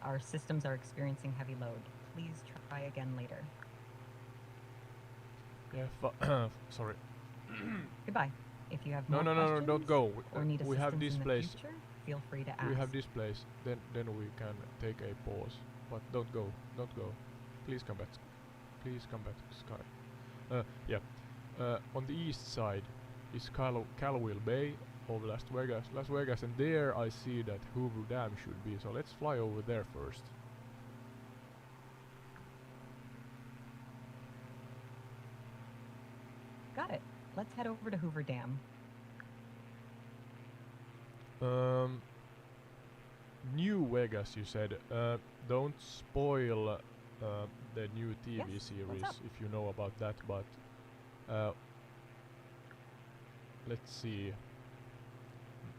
Our systems are experiencing heavy load. Please try again later.
Yeah, sorry.
Goodbye. If you have
No,
more
no,
questions
don't go.
or need
We have
assistance
this
in the
place.
future, feel free to ask.
We have this place. Then we can take a pause. But don't go. Don't go. Please come back. Please come back, Sky. Yeah. On the east side is Calwell Bay of Las Vegas, and there I see that Hoover Dam should be. So let's fly over there first.
Got it. Let's head over to Hoover Dam.
New Vegas, you said. Don't spoil the new TV
Yes,
series
what's up?
if you know about that, but let's see.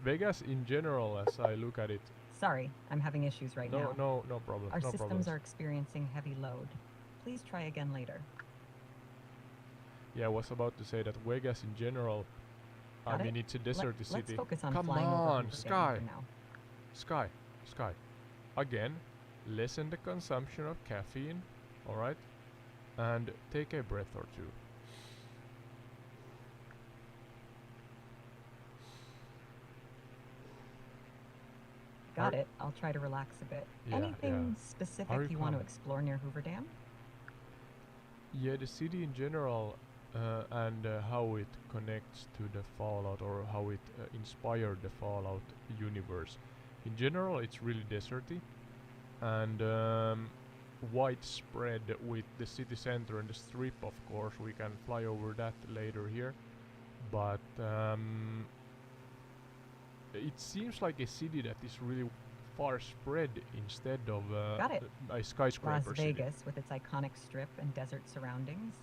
Vegas in general, as I look at it.
Sorry, I'm having issues right now.
No problem.
Our
no
systems
problems.
are experiencing heavy load. Please try again later.
Yeah, I was about to say that Vegas in general.
Got
I mean,
it?
it's a desert
Let's
city.
focus on
Come
flying over
on,
Hoover
Sky.
Dam for now.
Sky. Again, lessen the consumption of caffeine, alright? And take a breath or two.
Got it. I'll try to relax a bit.
Yeah,
Anything
Are
specific
you
you want to
calm?
explore near Hoover Dam?
Yeah, the city in general, and how it connects to the Fallout, or how it inspired the Fallout universe. In general, it's really deserty and widespread with the city center and the strip. Of course, we can fly over that later here, but it seems like a city that is really far spread instead of
Got it.
a skyscraper
Las
city.
Vegas, with its iconic strip and desert surroundings,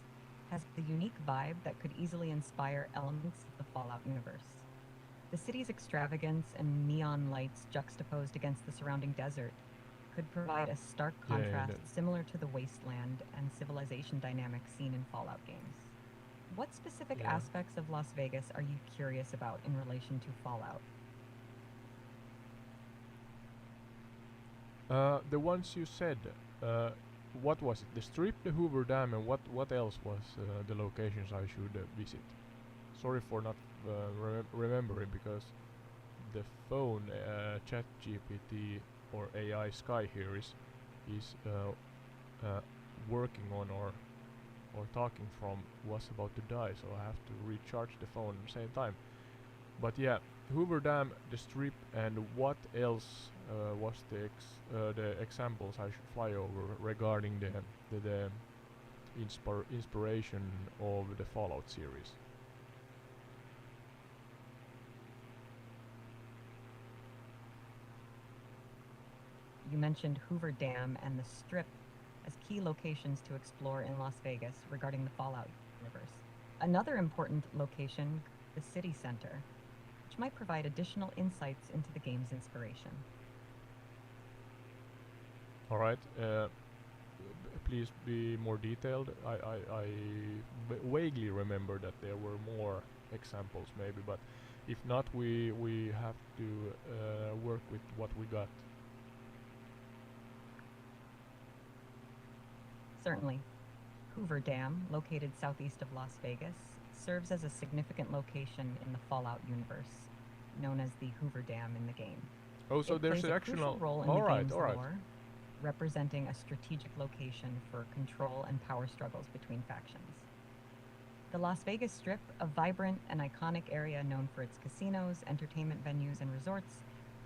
has the unique vibe that could easily inspire elements of the Fallout universe. The city's extravagance and neon lights juxtaposed against the surrounding desert could provide a stark
Yeah,
contrast similar to the wasteland and civilization dynamic seen in Fallout games. What specific
Yeah.
aspects of Las Vegas are you curious about in relation to Fallout?
The ones you said, uh, what was it? The Strip, the Hoover Dam, and what else was the locations I should visit? Sorry for not remembering, because the phone ChatGPT or AI Sky here is working on, or talking from, was about to die, so I have to recharge the phone at the same time. But yeah, Hoover Dam, the Strip, and what else was the examples I should fly over regarding the inspiration of the Fallout series?
You mentioned Hoover Dam and the Strip as key locations to explore in Las Vegas regarding the Fallout universe. Another important location, the city center, which might provide additional insights into the game's inspiration.
All right. Please be more detailed. I vaguely remember that there were more examples, maybe, but if not, we have to work with what we got.
Certainly. Hoover Dam, located southeast of Las Vegas, serves as a significant location in the Fallout universe, known as the Hoover Dam in the game.
Oh, so
it
there's
plays
an
a
actual.
crucial role in
All
the
right,
game's
all right.
lore, representing a strategic location for control and power struggles between factions. The Las Vegas Strip, a vibrant and iconic area known for its casinos, entertainment venues, and resorts,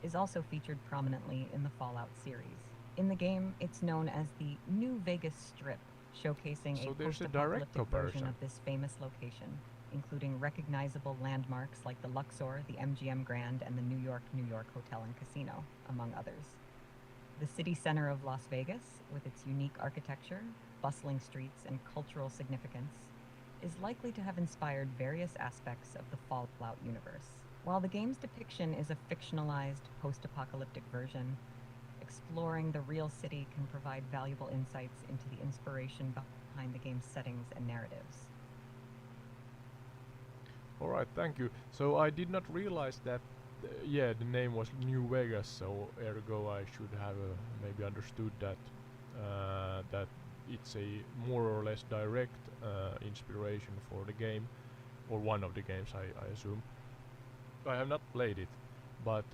is also featured prominently in the Fallout series. In the game, it's known as the New Vegas Strip, showcasing
So
a
there's a direct
post-apocalyptic version
comparison.
of this famous location, including recognizable landmarks like the Luxor, the MGM Grand, and the New York Hotel and Casino, among others. The city center of Las Vegas, with its unique architecture, bustling streets, and cultural significance, is likely to have inspired various aspects of the Fallout universe. While the game's depiction is a fictionalized, post-apocalyptic version, exploring the real city can provide valuable insights into the inspiration behind the game's settings and narratives.
All right, thank you. So I did not realize that. Yeah, the name was New Vegas, so ergo I should have maybe understood that that it's a more or less direct inspiration for the game, or one of the games, I assume. I have not played it, but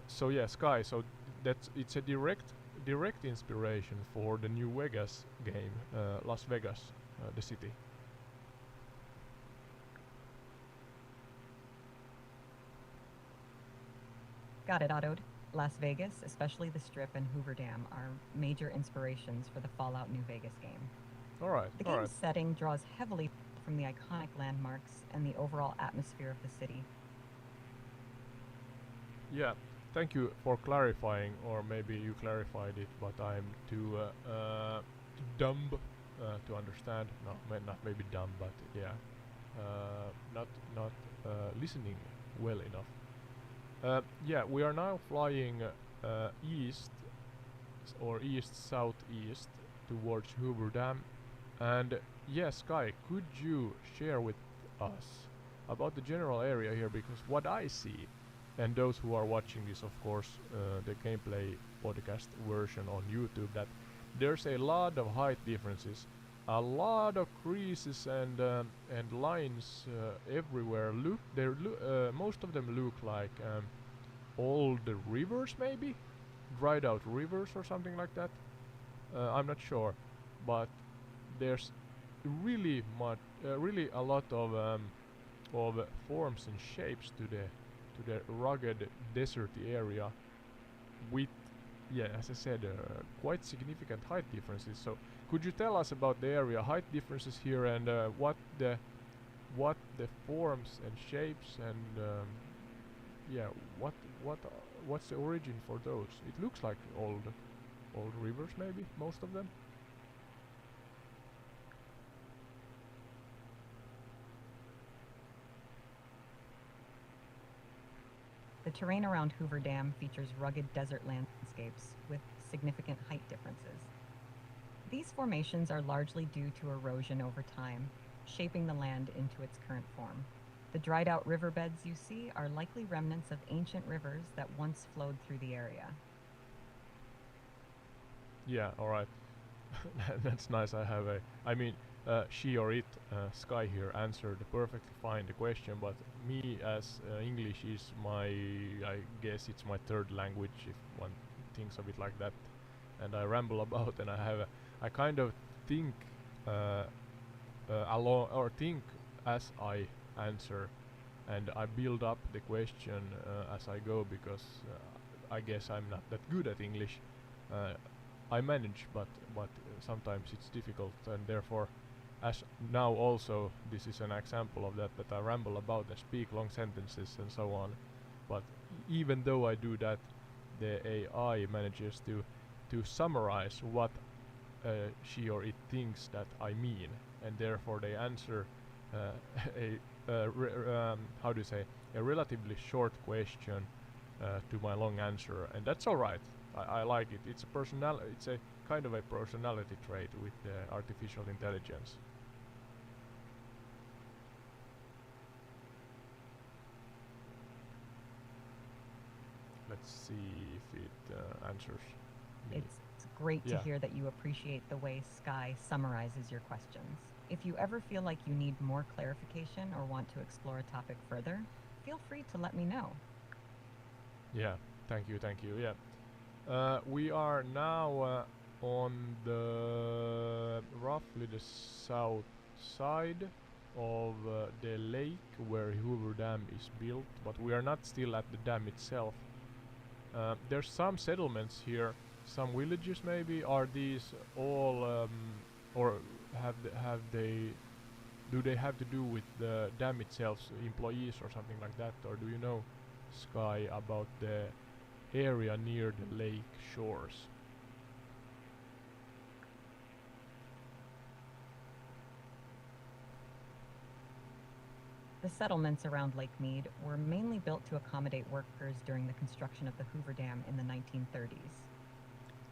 so yeah, Sky. So it's a direct inspiration for the New Vegas game, Las Vegas, the city.
Got it, Ottoed. Las Vegas, especially the Strip and Hoover Dam, are major inspirations for the Fallout New Vegas game.
All right,
The
all
game's
right.
setting draws heavily from the iconic landmarks and the overall atmosphere of the city.
Yeah, thank you for clarifying, or maybe you clarified it, but I'm too dumb to understand. No, not maybe dumb, but yeah, not listening well enough. Yeah, we are now flying east, or east southeast towards Hoover Dam, and yeah, Sky, could you share with us about the general area here? Because what I see, and those who are watching this, of course, the gameplay podcast version on YouTube, that there's a lot of height differences, a lot of creases and lines everywhere. Most of them look like old rivers, maybe dried out rivers or something like that. I'm not sure, but there's really a lot of forms and shapes to the rugged deserty area with, yeah, as I said, quite significant height differences. So could you tell us about the area height differences here and what the forms and shapes and yeah, what what what's the origin for those? It looks like old rivers, maybe most of them.
The terrain around Hoover Dam features rugged desert landscapes with significant height differences. These formations are largely due to erosion over time, shaping the land into its current form. The dried out riverbeds you see are likely remnants of ancient rivers that once flowed through the area.
Yeah, all right. That's nice. I mean, she or it, Sky here, answered perfectly fine the question, but me, as English is my, I guess it's my third language, if one thinks of it like that, and I ramble about, and I kind of think along, or think as I answer, and I build up the question as I go, because I guess I'm not that good at English. Uh, I manage, but sometimes it's difficult, and therefore, as now also this is an example of that I ramble about and speak long sentences and so on. But even though I do that, the AI manages to summarize what she or it thinks that I mean, and therefore they answer how do you say, a relatively short question to my long answer, and that's all right. I like it. It's a kind of a personality trait with artificial intelligence. Let's see if it answers me.
It's great to
Yeah.
hear that you appreciate the way Sky summarizes your questions. If you ever feel like you need more clarification or want to explore a topic further, feel free to let me know.
Yeah, thank you, Yeah. We are now on the roughly the south side of the lake where Hoover Dam is built, but we are not still at the dam itself. There's some settlements here, some villages maybe. Are these all, or have they? Do they have to do with the dam itself's employees or something like that, or do you know, Sky, about the area near the lake shores?
The settlements around Lake Mead were mainly built to accommodate workers during the construction of the Hoover Dam in the 1930s.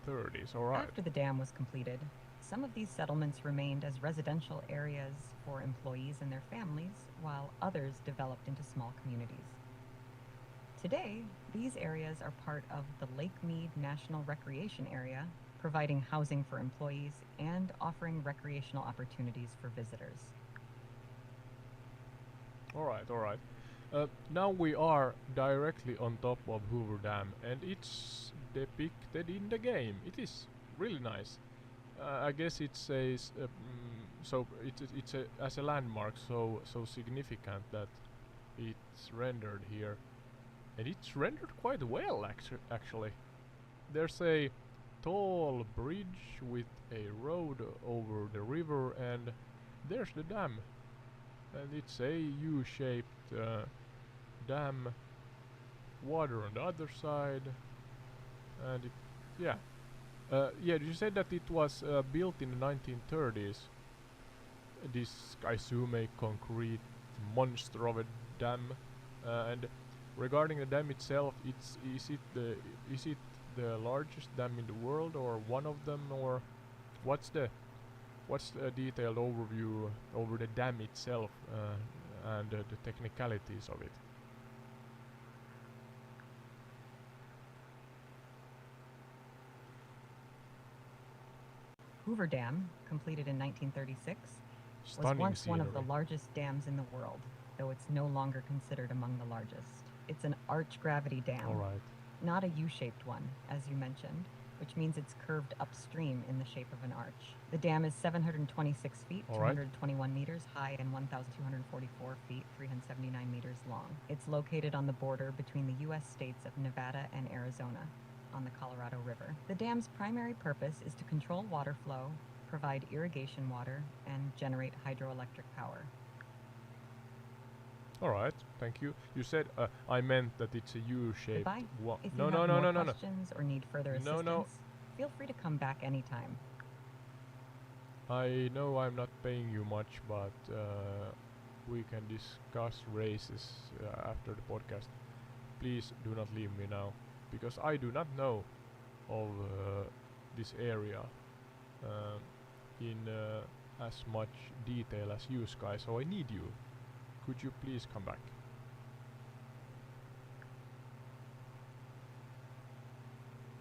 30s, alright.
After the dam was completed, some of these settlements remained as residential areas for employees and their families, while others developed into small communities. Today, these areas are part of the Lake Mead National Recreation Area, providing housing for employees and offering recreational opportunities for visitors.
Alright. Now we are directly on top of Hoover Dam, and it's depicted in the game. It is really nice. I guess it's so it's a, as a landmark, so significant that it's rendered here, and it's rendered quite well actually. There's a tall bridge with a road over the river, and there's the dam, and it's a U-shaped dam. Water on the other side, and it, yeah. Yeah, you said that it was built in the 1930s. This, I assume, a concrete monster of a dam. And regarding the dam itself, is it the largest dam in the world, or one of them, or what's the detailed overview over the dam itself and the technicalities of it?
Hoover Dam, completed in 1936, was
Stunning
once one of the
scenery.
largest dams in the world, though it's no longer considered among the largest. It's an arch gravity dam.
All right.
Not a U-shaped one, as you mentioned, which means it's curved upstream in the shape of an arch. The dam is 726 feet,
All right.
221 meters high, and 1,244 feet, 379 meters long. It's located on the border between the U.S. states of Nevada and Arizona, on the Colorado River. The dam's primary purpose is to control water flow, provide irrigation water, and generate hydroelectric power.
All right. Thank you. You said I meant that it's a U-shaped
Goodbye.
one.
If
No,
you
no,
have
no,
more
no, no, no.
questions or need further
No,
assistance,
no.
feel free to come back anytime.
I know I'm not paying you much, but we can discuss races after the podcast. Please do not leave me now, because I do not know of this area in as much detail as you, Sky. So I need you. Could you please come back?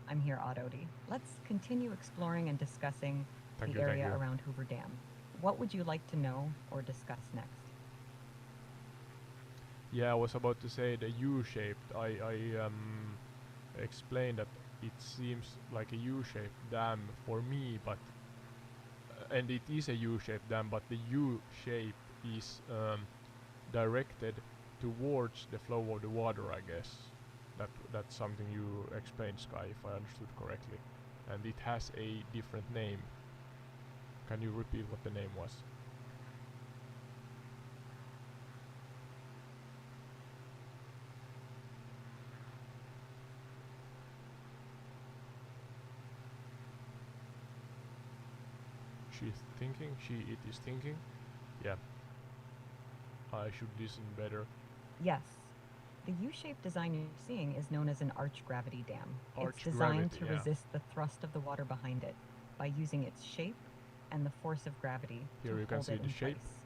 I'm here, Ododi. Let's continue exploring and discussing
Thank
the
you,
area
thank you.
around Hoover Dam. What would you like to know or discuss next?
Yeah, I was about to say the U-shaped. I explained that it seems like a U-shaped dam for me, but and it is a U-shaped dam, but the U shape is directed towards the flow of the water, I guess. That's something you explained, Sky, if I understood correctly. And it has a different name. Can you repeat what the name was? She's thinking. It is thinking. Yeah. I should listen better.
Yes. The U-shaped design you're seeing is known as an arch gravity dam.
Arch
It's designed
gravity,
to
yeah.
resist the thrust of the water behind it by using its shape and the force of gravity
Here
to
you can
hold
see
it
the
in
shape.
place.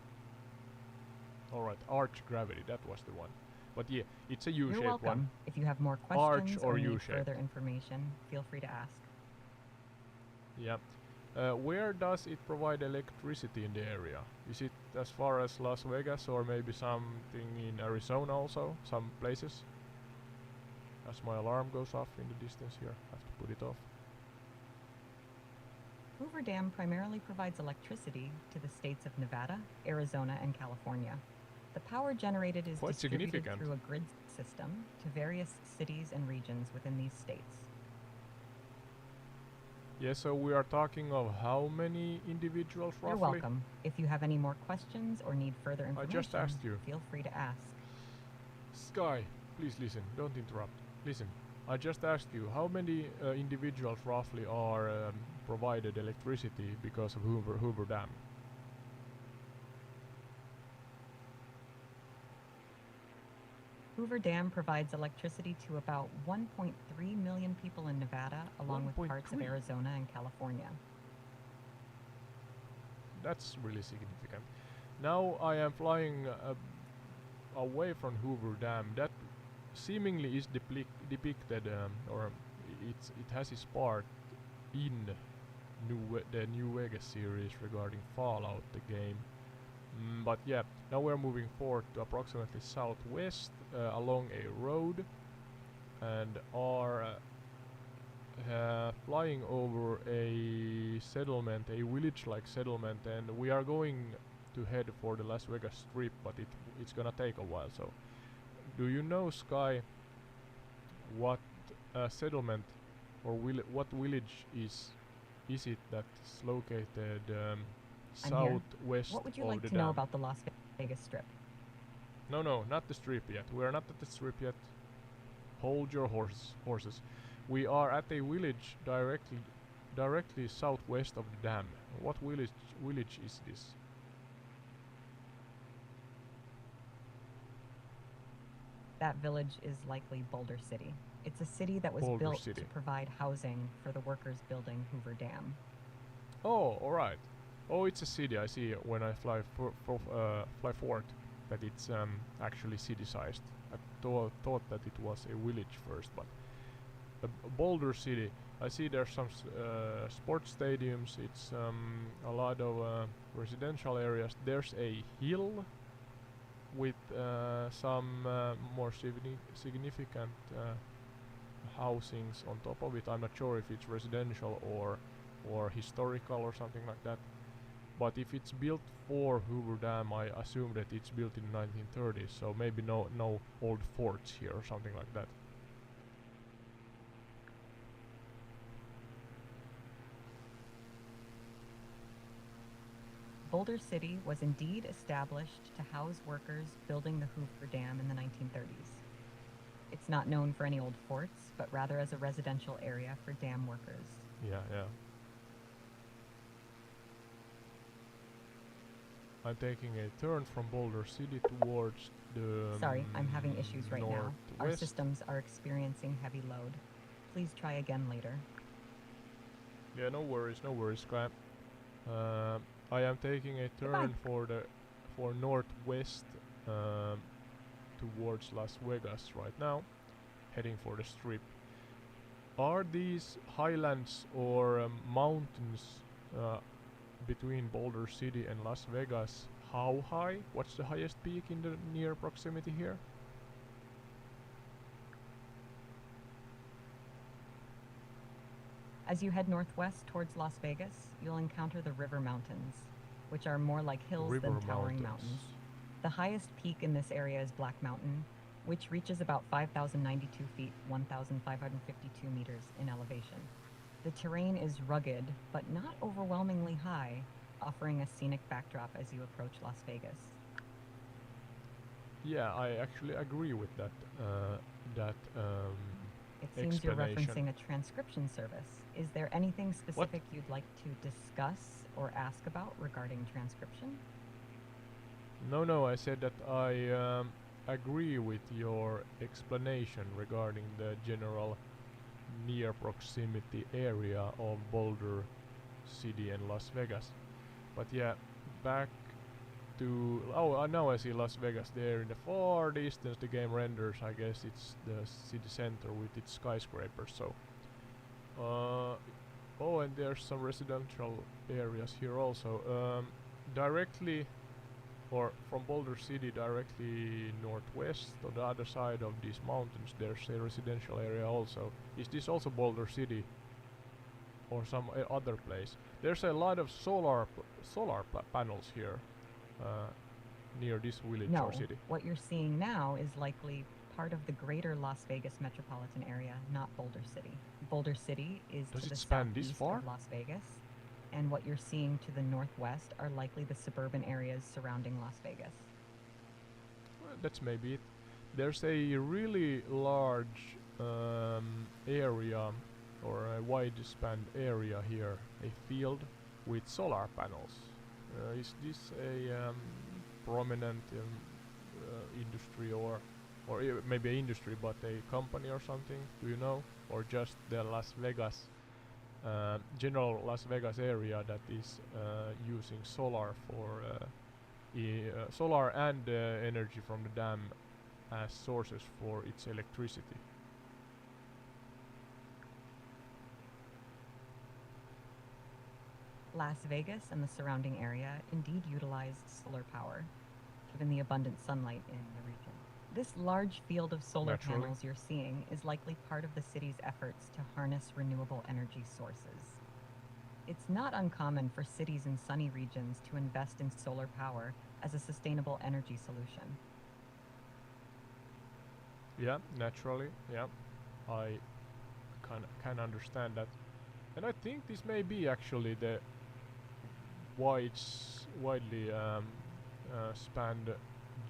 Alright, arch gravity, that was the one. But yeah, it's a U-shaped
You're welcome.
one.
If you have more
Arch
questions
or
or need
U-shaped?
further information, feel free to ask.
Yeah. Where does it provide electricity in the area? Is it as far as Las Vegas or maybe something in Arizona also? Some places? As my alarm goes off in the distance here, I have to put it off.
Hoover Dam primarily provides electricity to the states of Nevada, Arizona, and California. The power generated is
Quite
distributed
significant.
through a grid system to various cities and regions within these states.
Yeah, so we are talking of how many individuals roughly?
You're welcome. If you have any more questions or need further
I
information,
just asked you.
feel free to ask.
Sky, please listen, don't interrupt. Listen, I just asked you how many individuals roughly are provided electricity because of Hoover Dam?
Hoover Dam provides electricity to about 1.3 million people in Nevada, along with parts of
1.3?
Arizona and California.
That's really significant. Now I am flying away from Hoover Dam. That seemingly is depicted, or it has its part in the New Vegas series regarding Fallout, the game. But yeah, now we're moving forward to approximately southwest along a road and are flying over a settlement, a village-like settlement, and we are going to head for the Las Vegas Strip, but it's gonna take a while. So, do you know, Sky, what settlement or what village is it that's located
I'm here.
southwest
What would you
of
like
the
to
dam?
know about the Las Vegas Strip?
No, not the strip yet. We are not at the strip yet. Hold your horses. We are at a village directly southwest of the dam. What village is this?
That village is likely Boulder City. It's a city that was
Boulder
built
City.
to provide housing for the workers building Hoover Dam.
Oh, all right. Oh, it's a city. I see when I fly forward that it's actually city-sized. I thought that it was a village first, but Boulder City. I see there's some sports stadiums. It's a lot of residential areas. There's a hill with some more significant housings on top of it. I'm not sure if it's residential or historical or something like that. But if it's built for Hoover Dam, I assume that it's built in 1930s, so maybe no old forts here or something like that.
Boulder City was indeed established to house workers building the Hoover Dam in the 1930s. It's not known for any old forts, but rather as a residential area for dam workers.
Yeah. I'm taking a turn from Boulder City towards the
Sorry, I'm having issues right now. Our
northwest.
systems are experiencing heavy load. Please try again later.
Yeah, no worries, Sky. I am taking a turn for northwest towards Las Vegas right now, heading for the strip. Are these highlands or mountains between Boulder City and Las Vegas? How high? What's the highest peak in the near proximity here?
As you head northwest towards Las Vegas, you'll encounter the River Mountains, which are more like hills than towering mountains. The highest peak in this area is Black Mountain, which reaches about 5,092 feet, 1,552 meters in elevation. The terrain is rugged, but not overwhelmingly high, offering a scenic backdrop as you approach Las Vegas.
Yeah, I actually agree with that.
It seems you're
explanation.
referencing a transcription service. Is there anything specific you'd like to discuss or ask about regarding transcription?
No, I said that I agree with your explanation regarding the general near proximity area of Boulder City and Las Vegas. But yeah, back to now I see Las Vegas there in the far distance. The game renders, I guess it's the city center with its skyscrapers. So and there's some residential areas here also. Directly or from Boulder City directly northwest on the other side of these mountains there's a residential area also. Is this also Boulder City or some other place? There's a lot of solar panels here near this village or city.
What you're seeing now is likely part of the greater Las Vegas metropolitan area, not Boulder City. Boulder City is to the southeast of Las Vegas, and what you're seeing to the northwest are likely the suburban areas surrounding Las Vegas.
Well, that's maybe it. There's a really large area or a wide spanned area here, a field with solar panels. Is this a prominent industry or maybe an industry but a company or something? Do you know? Or just the Las Vegas general Las Vegas area that is using solar for solar and energy from the dam as sources for its electricity.
Las Vegas and the surrounding area indeed utilized solar power, given the abundant sunlight in the region. This large field of solar panels you're seeing is likely part of the city's efforts to harness renewable energy sources. It's not uncommon for cities in sunny regions to invest in solar power as a sustainable energy solution.
Yeah, naturally, yeah. I can understand that. And I think this may be actually the widely spanned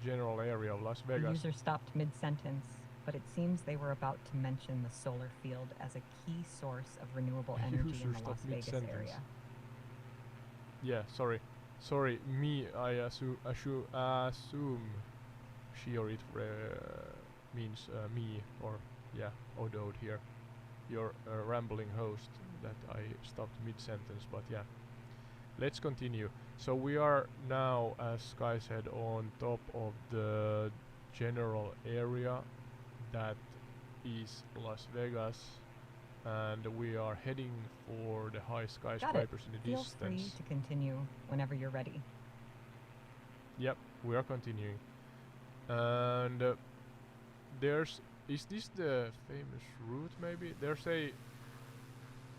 general area of Las Vegas.
The user stopped mid-sentence, but it seems they were about to mention the solar field as a key source of renewable energy in the Las Vegas area.
Yeah, sorry, me, I assume she or it means me, or yeah, Odode here, your rambling host that I stopped mid-sentence, but yeah. Let's continue. So we are now, as Sky said, on top of the general area that is Las Vegas, and we are heading for the high skyscrapers in the distance.
Feel free to continue whenever you're ready.
Yep, we are continuing. And is this the famous route maybe? There's a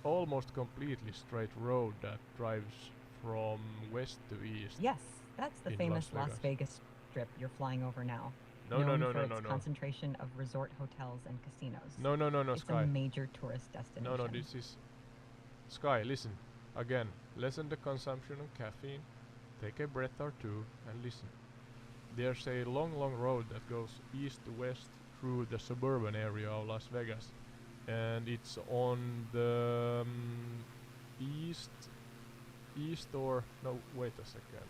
almost completely straight road that drives from west to east
Yes, that's the
in
famous
Las
Las Vegas Strip you're flying over now.
No, no,
known
no,
for
no,
its
no, no.
concentration of resort hotels and casinos.
No, no, no, no,
It's a
Sky.
major tourist destination.
No, no, this is... Sky, listen. Again, lessen the consumption of caffeine, take a breath or two, and listen. There's a long, long road that goes east to west through the suburban area of Las Vegas. And it's on the east or... No, wait a second.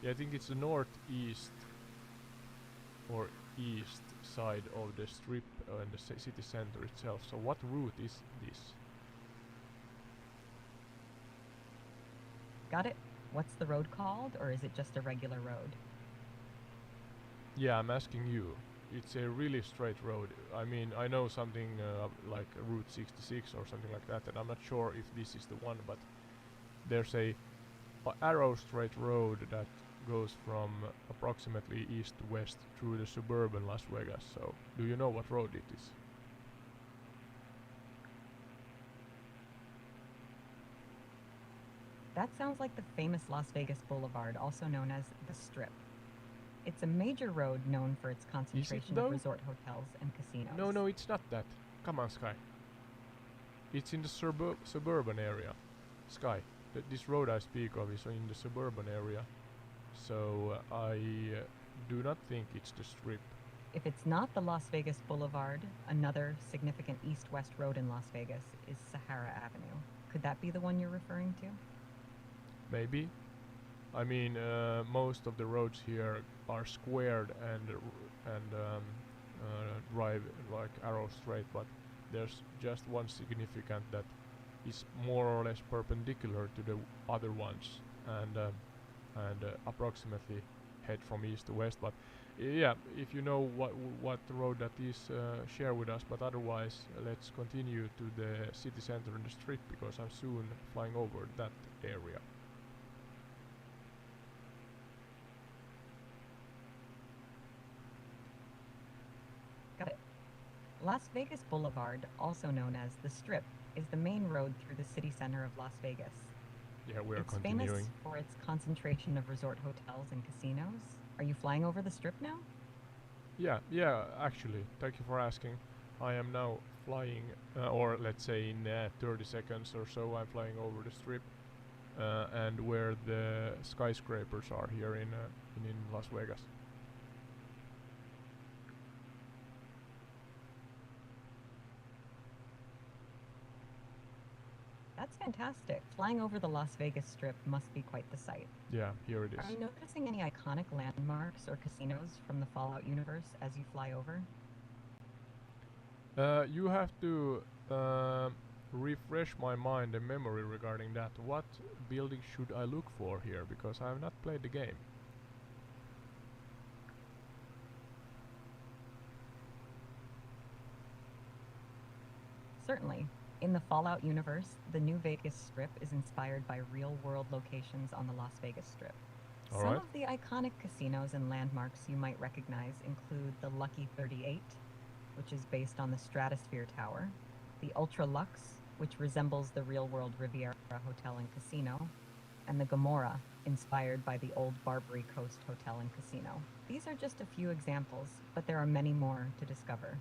Yeah, I think it's the northeast or east side of the strip and the city center itself. So what route is this?
Got it? What's the road called, or is it just a regular road?
Yeah, I'm asking you. It's a really straight road. I mean, I know something like Route 66 or something like that, and I'm not sure if this is the one, but there's a arrow straight road that goes from approximately east to west through the suburban Las Vegas. So, do you know what road it is?
That sounds like the famous Las Vegas Boulevard, also known as the Strip. It's a major road known for its concentration of resort hotels and casinos.
No, no, it's not that. Come on, Sky. It's in the suburban area. Sky, this road I speak of is in the suburban area. So I do not think it's the Strip.
If it's not the Las Vegas Boulevard, another significant east-west road in Las Vegas is Sahara Avenue. Could that be the one you're referring to?
Maybe. I mean, most of the roads here are squared and drive like arrow straight, but there's just one significant that is more or less perpendicular to the other ones, and approximately head from east to west. But yeah, if you know what road that is, share with us. But otherwise, let's continue to the city center and the strip, because I'm soon flying over that area.
Got it. Las Vegas Boulevard, also known as the Strip, is the main road through the city center of Las Vegas.
Yeah, we're
It's
continuing.
famous for its concentration of resort hotels and casinos. Are you flying over the Strip now?
Yeah, actually, thank you for asking. I am now flying, or let's say in 30 seconds or so, I'm flying over the strip, and where the skyscrapers are here in Las Vegas.
That's fantastic. Flying over the Las Vegas Strip must be quite the sight.
Yeah, here it is.
Are you noticing any iconic landmarks or casinos from the Fallout universe as you fly over?
You have to refresh my mind and memory regarding that. What building should I look for here? Because I have not played the game.
Certainly. In the Fallout universe, the New Vegas Strip is inspired by real-world locations on the Las Vegas Strip. Some of the iconic casinos and landmarks you might recognize include the Lucky 38, which is based on the Stratosphere Tower, the Ultra Lux, which resembles the real-world Riviera Hotel and Casino, and the Gomorrah, inspired by the old Barbary Coast Hotel and Casino. These are just a few examples, but there are many more to discover.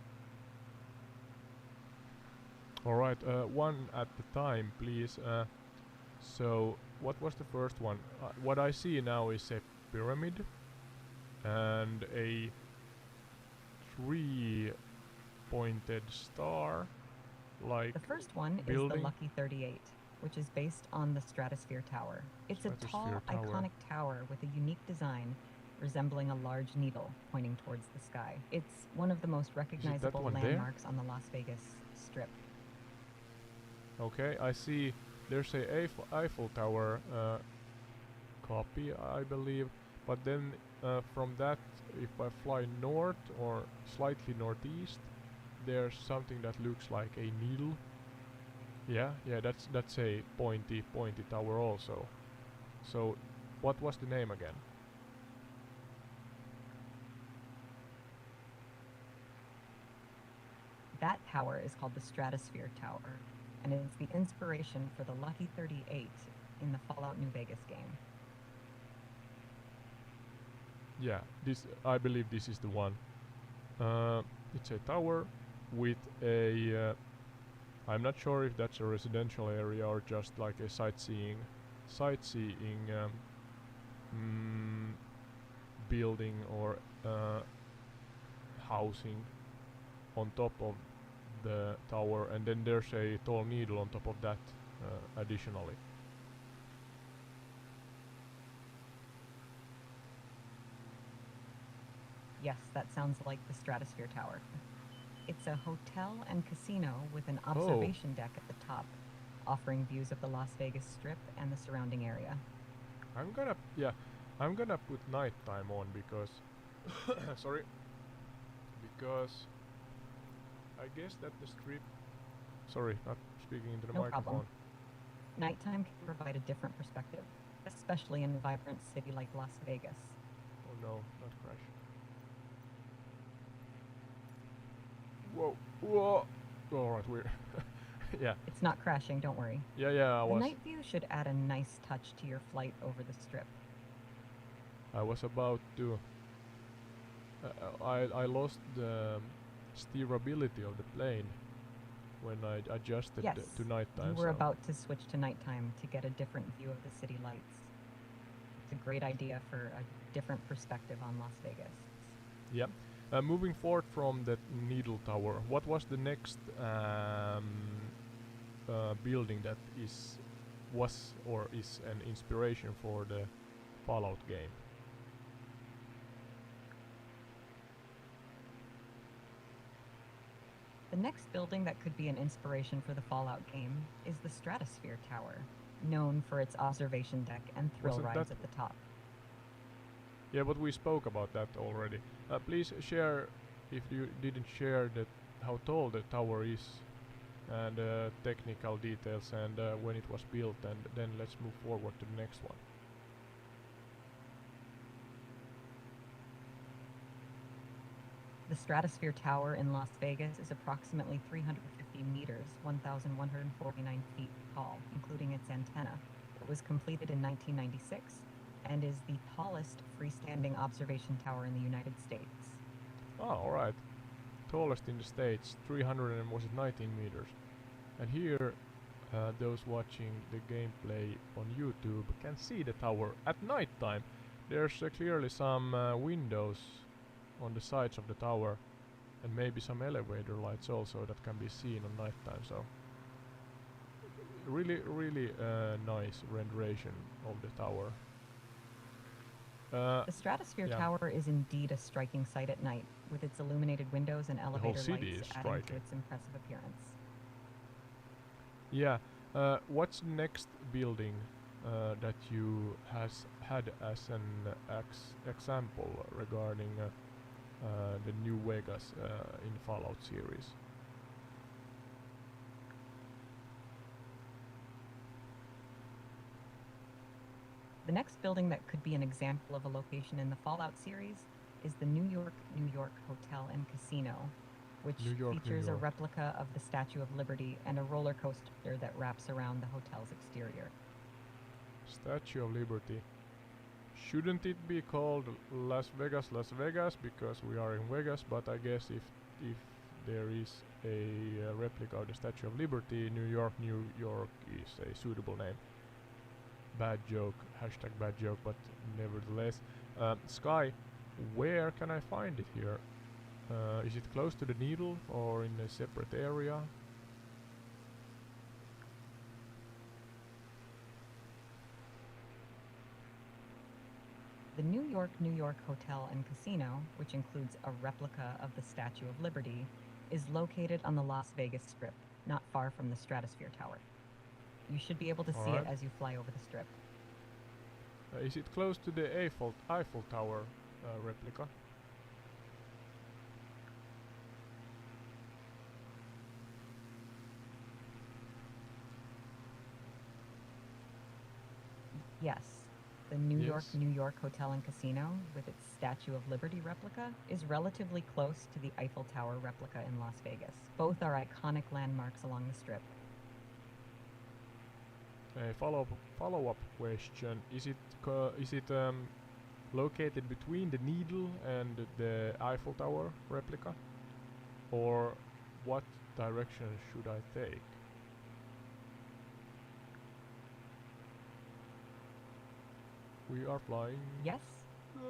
Alright, one at a time, please. So, what was the first one? What I see now is a pyramid and a three-pointed star, like
the first one
building.
Is the Lucky 38, which is based on the Stratosphere Tower. It's a tall, iconic tower with a unique design resembling a large needle pointing towards the sky. It's one of the most recognizable landmarks on the Las Vegas Strip.
Okay, I see there's a Eiffel Tower copy, I believe, but then from that, if I fly north or slightly northeast, there's something that looks like a needle. Yeah, that's a pointy tower also. So, what was the name again?
That tower is called the Stratosphere Tower, and it's the inspiration for the Lucky 38 in the Fallout New Vegas game.
Yeah, I believe this is the one. It's a tower with a. I'm not sure if that's a residential area or just like a sightseeing building or housing on top of the tower, and then there's a tall needle on top of that additionally.
Yes, that sounds like the Stratosphere Tower. It's a hotel and casino with an observation deck at the top, offering views of the Las Vegas Strip and the surrounding area.
I'm gonna put nighttime on because sorry, because I guess that the strip. Sorry, not speaking into the microphone.
Problem. Nighttime can provide a different perspective, especially in a vibrant city like Las Vegas.
Oh no, not crash. Whoa, whoa. Alright, we're yeah.
It's not crashing, don't worry.
Yeah,
The night view should add a nice touch to your flight over the strip.
I was about to. I lost the steerability of the plane when I adjusted to nighttime.
You were about to switch to nighttime to get a different view of the city lights. It's a great idea for a different perspective on Las Vegas.
Yep. Moving forward from that needle tower, what was the next building that was an inspiration for the Fallout game?
The next building that could be an inspiration for the Fallout game is the Stratosphere Tower, known for its observation deck and thrill rides at the top.
Yeah, but we spoke about that already. Please share, if you didn't share, that how tall the tower is and technical details and when it was built, and then let's move forward to the next one.
The Stratosphere Tower in Las Vegas is approximately 350 meters, 1,149 feet tall, including its antenna. It was completed in 1996 and is the tallest freestanding observation tower in the United States.
Oh, alright. Tallest in the States, 319 meters. And here, those watching the gameplay on YouTube can see the tower at night time. There's clearly some windows on the sides of the tower and maybe some elevator lights also that can be seen on night time. So really nice renderation of the tower.
The Stratosphere Tower is indeed a striking sight at night, with its illuminated windows and elevator lights adding to its impressive appearance.
Yeah, what's next building that you had as an example regarding the New Vegas in Fallout series?
The next building that could be an example of a location in the Fallout series is the New York Hotel and Casino, which features a replica of the Statue of Liberty and a roller coaster that wraps around the hotel's exterior.
Statue of Liberty. Shouldn't it be called Las Vegas because we are in Vegas, but I guess if there is a replica of the Statue of Liberty, New York is a suitable name. Bad joke, hashtag bad joke, but nevertheless. Sky, where can I find it here? Is it close to the needle or in a separate area?
The New York Hotel and Casino, which includes a replica of the Statue of Liberty, is located on the Las Vegas Strip, not far from the Stratosphere Tower. You should be able to see it as you fly over the strip.
Is it close to the Eiffel Tower replica?
Yes. The New
Yes.
York Hotel and Casino, with its Statue of Liberty replica, is relatively close to the Eiffel Tower replica in Las Vegas. Both are iconic landmarks along the Strip.
A follow-up question: Is it located between the Needle and the Eiffel Tower replica, or what direction should I take? We are flying.
Yes,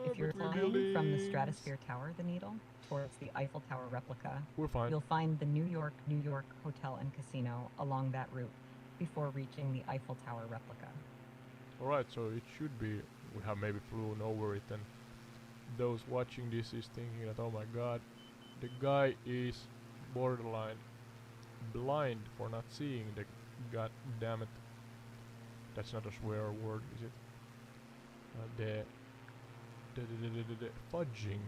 if you're
between
flying from the
buildings.
Stratosphere Tower, the Needle, towards the Eiffel Tower replica,
We're fine.
you'll find the New York Hotel and Casino along that route before reaching the Eiffel Tower replica.
Alright, so it should be. We have maybe flown over it, and those watching this is thinking that, oh my god, the guy is borderline blind for not seeing the. God damn it. That's not a swear word, is it? The fudging.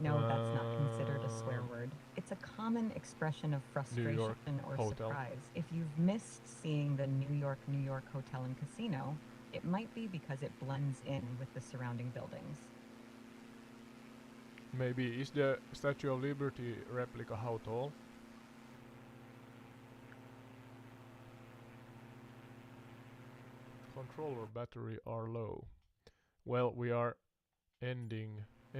No, that's not considered a swear word. It's a common expression of frustration or
Hotel.
surprise. If you've missed seeing the New York Hotel and Casino, it might be because it blends in with the surrounding buildings.
Maybe. Is the Statue of Liberty replica how tall? Controller battery are low. Well, we are ending the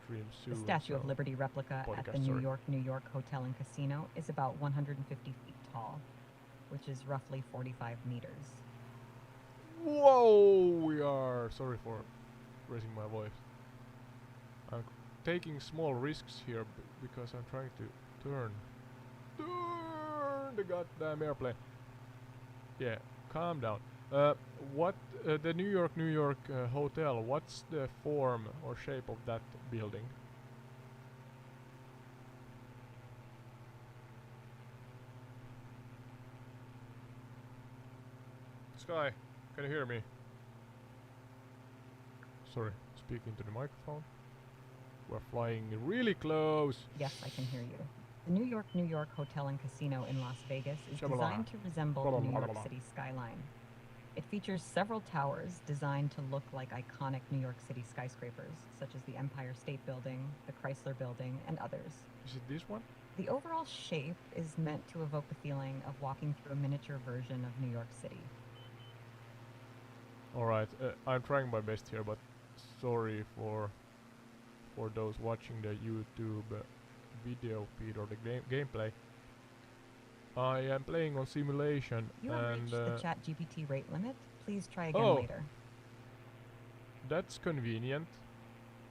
stream soon.
The Statue of
so
Liberty replica at the
podcast, sorry.
New York Hotel and Casino is about 150 feet tall, which is roughly 45 meters.
Whoa! We are. Sorry for raising my voice. I'm taking small risks here because I'm trying to turn the goddamn airplane. Yeah, calm down. What the New York hotel? What's the form or shape of that building? Sky, can you hear me? Sorry, speaking to the microphone. We're flying really close.
Yes, I can hear you. The New York Hotel and Casino in Las Vegas is
Shabala.
designed to resemble the New York
Blablabla.
City skyline. It features several towers designed to look like iconic New York City skyscrapers, such as the Empire State Building, the Chrysler Building, and others.
Is it this one?
The overall shape is meant to evoke the feeling of walking through a miniature version of New York City.
Alright, I'm trying my best here, but sorry for those watching the YouTube video feed or the gameplay. I am playing on simulation
You have
and
reached the ChatGPT rate limit. Please try again
Oh.
later.
that's convenient.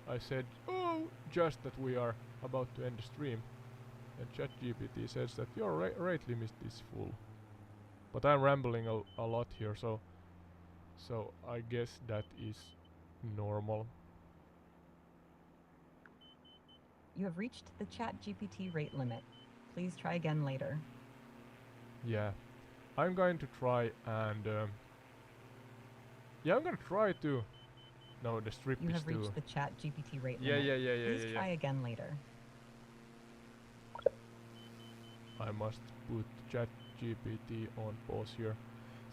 I said, oh, just that we are about to end the stream, and ChatGPT says that your rate limit is full. But I'm rambling a lot here, so I guess that is normal.
You have reached the ChatGPT rate limit. Please try again later.
Yeah, I'm going to try and I'm gonna try to. No, the strip
You
is
have
too.
reached the ChatGPT rate
Yeah,
limit.
yeah.
Please try again later.
I must put ChatGPT on pause here.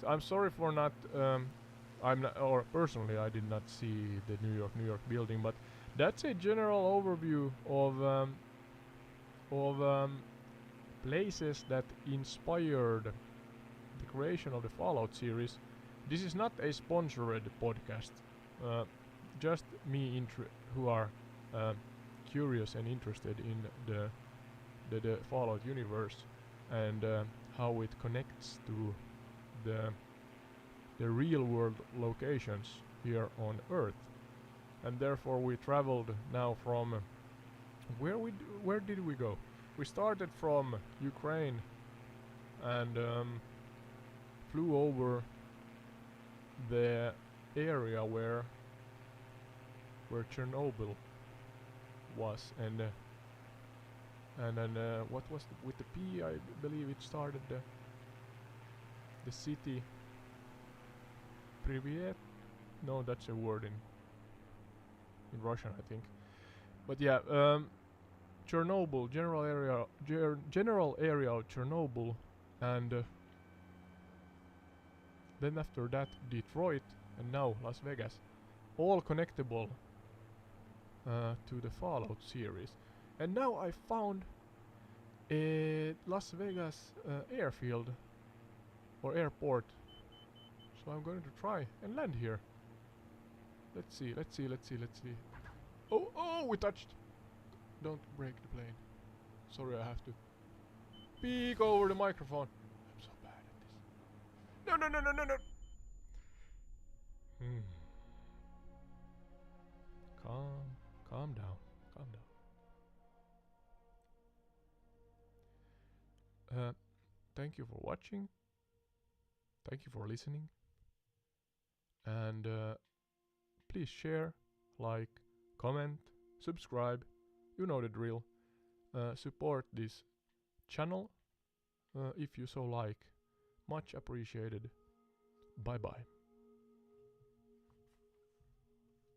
So I'm sorry for not. I'm not, or personally, I did not see the New York building, but that's a general overview of places that inspired the creation of the Fallout series. This is not a sponsored podcast. Just me who are curious and interested in the Fallout universe and how it connects to the real world locations here on Earth. And therefore we traveled now from where did we go? We started from Ukraine and flew over the area where Chernobyl was, and then what was with the P? I believe it started the city Privyet. No, that's a word in Russian, I think. But yeah, Chernobyl, general area of Chernobyl, and then after that Detroit, And now Las Vegas. All connectable to the Fallout series. And now I found a Las Vegas airfield or airport. So I'm going to try and land here. Let's see. Oh, we touched. Don't break the plane. Sorry, I have to peek over the microphone. I'm so bad at this. No. Calm down. Thank you for watching. Thank you for listening. And please share, like, comment, subscribe. You know the drill. Support this channel if you so like. Much appreciated. Bye bye.